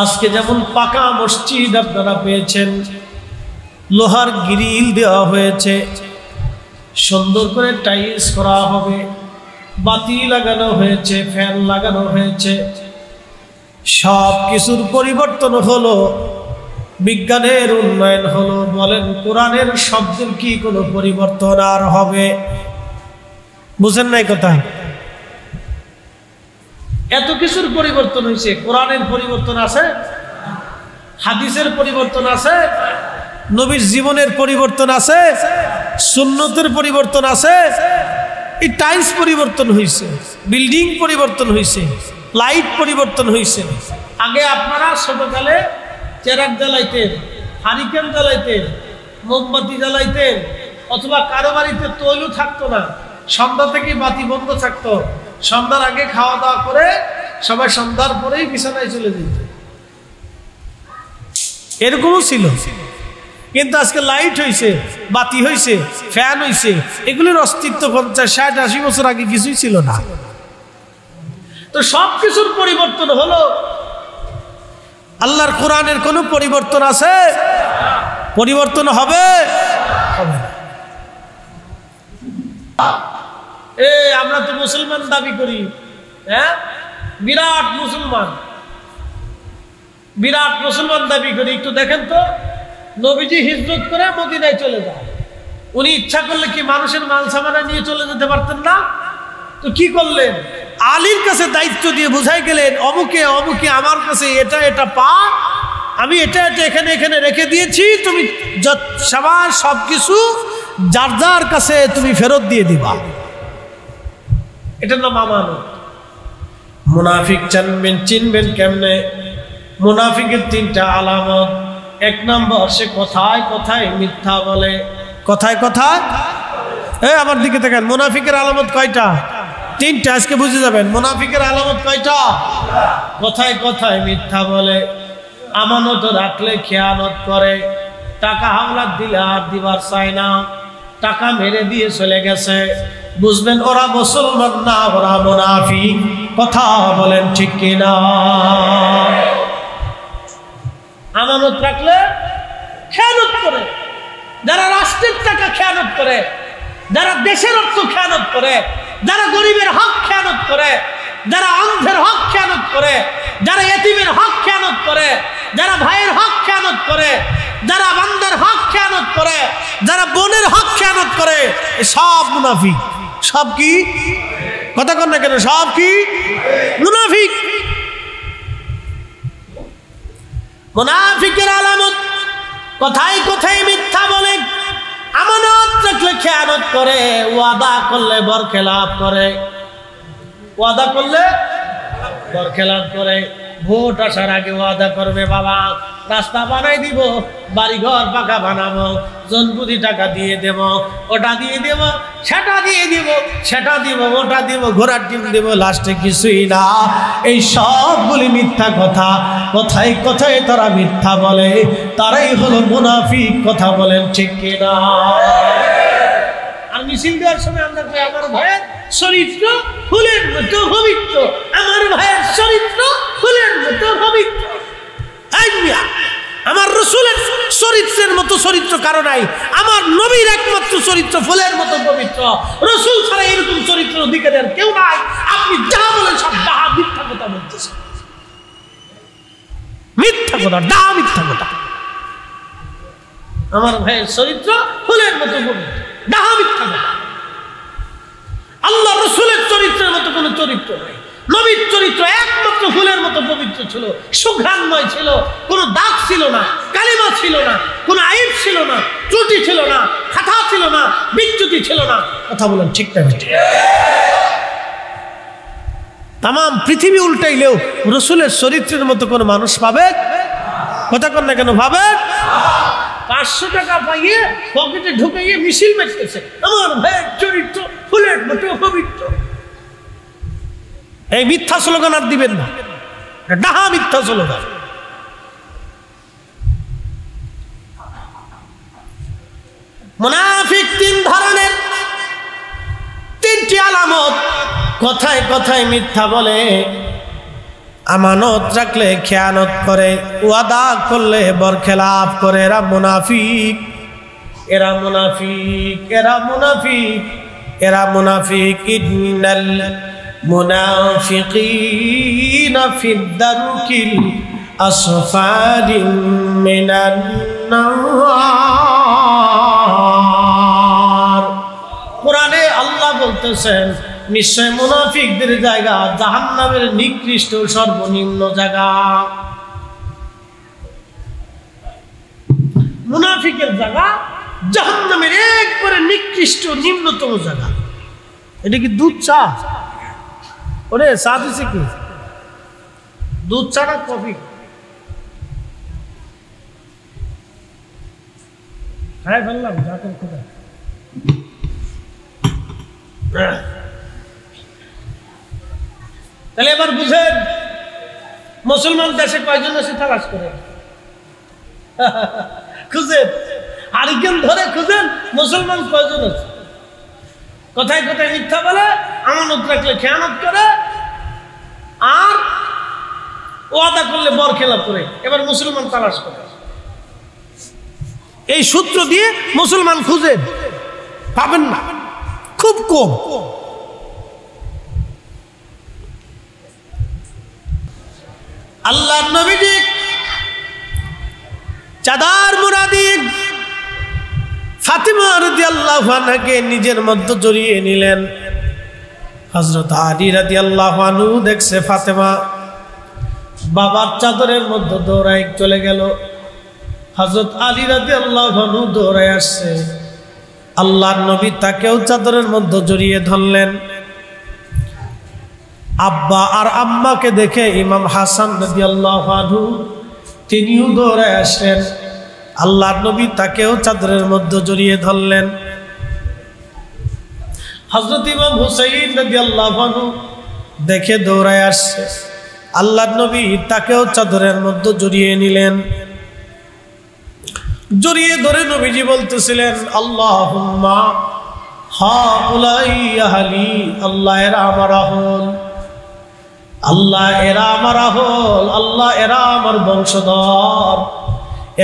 আজকে যেমন পাকা মসজিদ আপনারা পেয়েছেন, লোহার গ্রিল দেওয়া হয়েছে, সুন্দর করে টাইলস করা হবে, বাতি লাগানো হয়েছে, ফ্যান লাগানো হয়েছে, সব কিছুর পরিবর্তন হলো, বিজ্ঞানের উন্নয়ন হলো। বলেন কোরআনের শব্দের কি কোনো পরিবর্তন আর হবে? বুঝেন নাই কথা? এত কিছুর পরিবর্তন হয়েছে, কোরআনের পরিবর্তন আছে? হাদিসের পরিবর্তন আছে? নবীর জীবনের পরিবর্তন আছে? সুন্নতের পরিবর্তন আছে? এই টাইলস পরিবর্তন হয়েছে, বিল্ডিং পরিবর্তন হয়েছে, লাইট পরিবর্তন হয়েছে। আগে আপনারা ছোটকালে চেরাক জ্বালাইতেন, হারিকেন জ্বালাইতেন, মোমবাতি জ্বালাইতেন, অথবা কারো বাড়িতে তৈল থাকতো না, সন্ধ্যা থেকে বাতি বন্ধ থাকতো, সন্ধ্যার আগে খাওয়া দাওয়া করে সবাই সন্ধ্যার পরেই বিছানায় চলে যেত, এরকমও ছিল। কিন্তু আজকে লাইট হয়েছে, বাতি হয়েছে, ফ্যান হয়েছে, এগুলির অস্তিত্ব 50-60-80 বছর আগে কিছুই ছিল না। তো সব কিছুর পরিবর্তন হলো, আল্লাহর কোরআনের কোনো পরিবর্তন আছে? পরিবর্তন হবে? হবে না। আমরা তো মুসলমান দাবি করি, হ্যাঁ, বিরাট মুসলমান দাবি করি। একটু দেখেন তো, নবীজি হিজরত করে মদিনায় চলে যায়। উনি ইচ্ছা করলে কি মানুষের মাল সামানা নিয়ে চলে যেতে পারতেন না? তো কি করলেন? আলীর কাছে দায়িত্ব দিয়ে বুঝাই গেলেন, অমুকে অমুকে আমার কাছে এটা এটা পা, আমি এটা এটা এখানে এখানে রেখে দিয়েছি, তুমি সবকিছু যার যার কাছে তুমি ফেরত দিয়ে দিবা। এটার নাম আমানত। মুনাফিক চিনবেন কেমনে? মুনাফিকের 3টা আলামত। 1 নম্বর, সে কথায় কথায় মিথ্যা বলে। কথায় কথায়, আমার দিকে দেখেন, মুনাফিকের আলামত কয়টা? 3টা। আজকে বুঝে যাবেন মুনাফিকের আলামত কয়টা। কথায় কথায় মিথ্যা বলে, আমানত রাখলে খেয়ানত করে, টাকা হাওলাত দিলে আর দিবার চায় না, টাকা মেরে দিয়ে চলে গেছে, বুঝবেন ওরা মুসলমান না, ওরা মুনাফিক। কথা বলেন ঠিক কিনা? আমানত রাখলে খেয়ানত করে, যারা রাষ্ট্রের টাকা খেয়ানত করে, যারা দেশের অর্থ খেয়ানত করে, যারা গরিবের হক খেয়ানত করে, যারা অন্ধের হক খেয়ানত করে, যারা ইতিমের হক খেয়ানত করে, যারা ভাইয়ের হক খেয়ানত করে, যারা বান্দার হক খেয়ানত করে, যারা বোনের হক খেয়ানত করে, সব মুনাফিক। সব কি? কথা কন না কেন? সব কি? মুনাফিক। মুনাফিকের আলামত, কথায় কথায় মিথ্যা বলে, আমানত রাখলে খেয়ানত করে, ওয়াদা করলে বরখেলাপ করে, ওয়াদা করলে বরখেলাপ করে। ভোট আসার আগে ওয়াদা করবে, বাবা রাস্তা বানাই দিব, বাড়িঘর পাকা বানাবো, জনপুরি টাকা দিয়ে দেব, ওটা দিয়ে দেব, সেটা দিয়ে দিব, সেটা দিব, ওটা দিব, ঘোড়ার ডিম দেব, লাস্টে কিছুই না। এই সবগুলি মিথ্যা কথা। কথায় কথায় তারা মিথ্যা বলে, তারাই হলো মুনাফিক। কথা বলেন ঠিক কিনা? আর মিছিল দেওয়ার সময় আমরা কই, আমার ভাইয়ের চরিত্র ফুলের মতো পবিত্র, আমার ভাইয়ের চরিত্র ফুলের মতো পবিত্র। আমার রসুলের চরিত্রের মতো চরিত্র কারো নাই, আমার নবীর একমাত্র চরিত্র ফুলের মতো পবিত্র। রসুল ছাড়া এরকম চরিত্রের অধিকারের কেউ নাই। আপনি যা বলেন সব ডাহা মিথ্যা কথা বলতেছেন, মিথ্যা কথা, ডাহা মিথ্যা কথা। আমার ভাইয়ের চরিত্র ফুলের মতো পবিত্র, ডাহা মিথ্যা কথা। আল্লাহ রসুলের চরিত্রের মতো কোনো চরিত্র নাই। নবীর চরিত্র একমাত্র ফুলের মতো পবিত্র ছিল, সুঘ্রাণময় ছিল, কোনো দাগ ছিল না, কালিমা ছিল না, কোনো আইব ছিল না, ত্রুটি ছিল না, খাতা ছিল না, বিচ্যুতি ছিল না। কথা বলেন ঠিক না? তাম পৃথিবী উল্টাইলেও রসুলের চরিত্রের মতো কোনো মানুষ পাবে? কথা কন না কেন? পাবে? 500 টাকা পাইয়ে পকেটে ঢুকাইয়ে মিছিল মেটতেছে, আমার ভাইয়ের চরিত্র ফুলের মতো পবিত্র। এই মিথ্যা স্লোগান আর দিবেন না, ডাহা মিথ্যা স্লোগান। মুনাফিক 3 ধরনের, 3টি আলামত। কথায় কথায় মিথ্যা বলে, আমানত রাখলে খেয়ানত করে, ওয়াদা করলে বরখেলাপ করে। এরা মুনাফিক। এরা মুনাফিক, এরা মুনাফিক, এরা মুনাফিক। ইন্নাল মুনাফিকিনা ফিদ দারকিল আসফালি মিনান নার। কোরআনে আল্লাহ বলতেছেন নিশ্চয় মুনাফিকদের জায়গা জাহান্নামের নিকৃষ্ট সর্বনিম্ন জায়গা। মুনাফিকের জায়গা জাহান্নামের একবারে নিকৃষ্ট নিম্নতম জায়গা। এটা কি দুধ চা? ওরে চা দিছে কি? দুধ চা না কফি? খাই ফেললাম যাকের খোদা। তাহলে এবার বুঝেন মুসলমান দেশে কয়জন আছে তালাশ করে খুঁজেন, হারিকেন ধরে খুঁজেন মুসলমান কয়জন আছে। কথায় কথায় মিথ্যা বলে, আমানত রাখলে খেয়ানত করে, আর ওয়াদা করলে বরখেলাপ করে। এবার মুসলমান তালাশ করে, এই সূত্র দিয়ে মুসলমান খুঁজেন, পাবেন না, খুব কম। আল্লাহর নবীজি চাদর মুরাদি ফাতিমা রাদিয়াল্লাহু আনহাকে নিজের মধ্যে জড়িয়ে নিলেন। হযরত আলী রাদিয়াল্লাহু আনহু দেখছে ফাতিমা বাবার চাদরের মধ্যে দৌড়ায় চলে গেল। হযরত আলী রাদিয়াল্লাহু আনহু দৌড়ায় আসছে, আল্লাহর নবী তাকেও চাদরের মধ্যে জড়িয়ে ধরলেন। আব্বা আর আম্মাকে দেখে ইমাম হাসান রাদিয়াল্লাহু আনহু তিনিও দৌড়ায় আসলেন, আল্লাহর নবী তাকেও চাদরের মধ্যে জড়িয়ে ধরলেন। হযরত ইমাম হুসাইন রাদিয়াল্লাহু আনহু দেখে দৌড়ায় আসছে, আল্লাহর নবী তাকেও চাদরের মধ্যে জড়িয়ে নিলেন। জড়িয়ে ধরে নবীজি বলতেছিলেন, আল্লাহুম্মা হাউলাই আহলি, আল্লাহ এরা আমার আহল, আল্লাহ এরা আমার আহল, আল্লাহ এরা আমার বংশধর।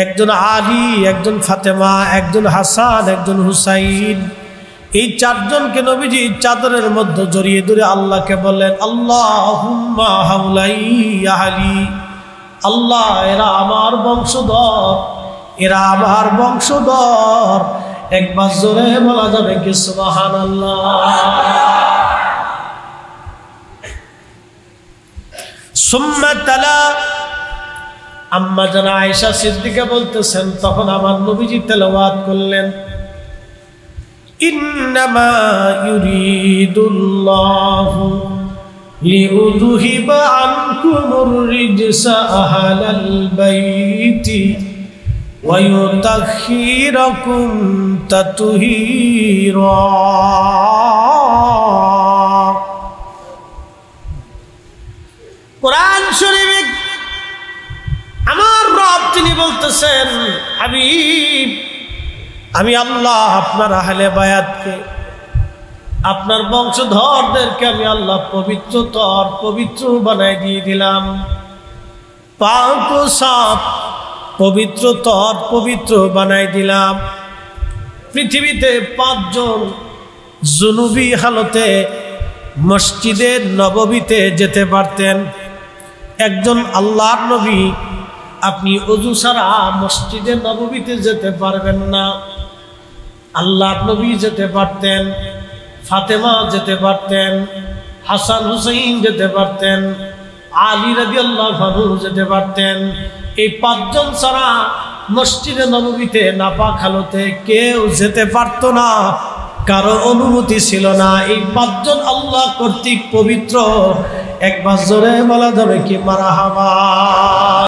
একজন আলী, একজন ফাতেমা, একজন হাসান, একজন হুসাইন, এই চারজনকে নবীজি চাদরের মধ্যে জড়িয়ে ধরে আল্লাহকে বললেন, আল্লাহুম্মা হাউলাই আহলি, আল্লাহ এরা আমার বংশধর, এরা আমার বংশধর। একবার জোরে বলা যাবে কি সুবহানাল্লাহ? সুম্মা তালা, আম্মা জানা আয়েশা সিদ্দিকা বলতেছেন, তখন আমার নবীজি তেলাওয়াত করলেন, ইন্নামা ইউরিদুল্লাহু লিউযহিবা আনকুমুর রিজসা আহলাল বাইতি ওয়া ইউতাহহিরাকুম তাতহীরা। কোরআন শরীফে আমার রব তিনি বলতেছেন, হাবিব আমি আল্লাহ আপনার আহলে বায়াতকে, আপনার বংশধরদেরকে আমি আল্লাহ পবিত্র বানাই দিয়ে দিলাম। পাক ও সাফ পবিত্র বানাই দিলাম। পৃথিবীতে 5 জন জুনুবি হালতে মসজিদে নববীতে যেতে পারতেন। একজন আল্লাহর নবী, আপনি ওযু ছাড়া মসজিদে নববীতে যেতে পারবেন না। আল্লাহর নবী যেতে পারতেন, ফাতেমা যেতে পারতেন, হাসান হুসাইন যেতে পারতেন, আলী রাদিয়াল্লাহু আনহু যেতে পারতেন। এই 5 জন ছাড়া মসজিদে নববীতে নাপাক হালতে কেউ যেতে পারত না, কারো অনুমতি ছিল না। এই 5 জন আল্লাহ কর্তৃক পবিত্র। একবার জোরে বলা যাবে কি মারহাবা?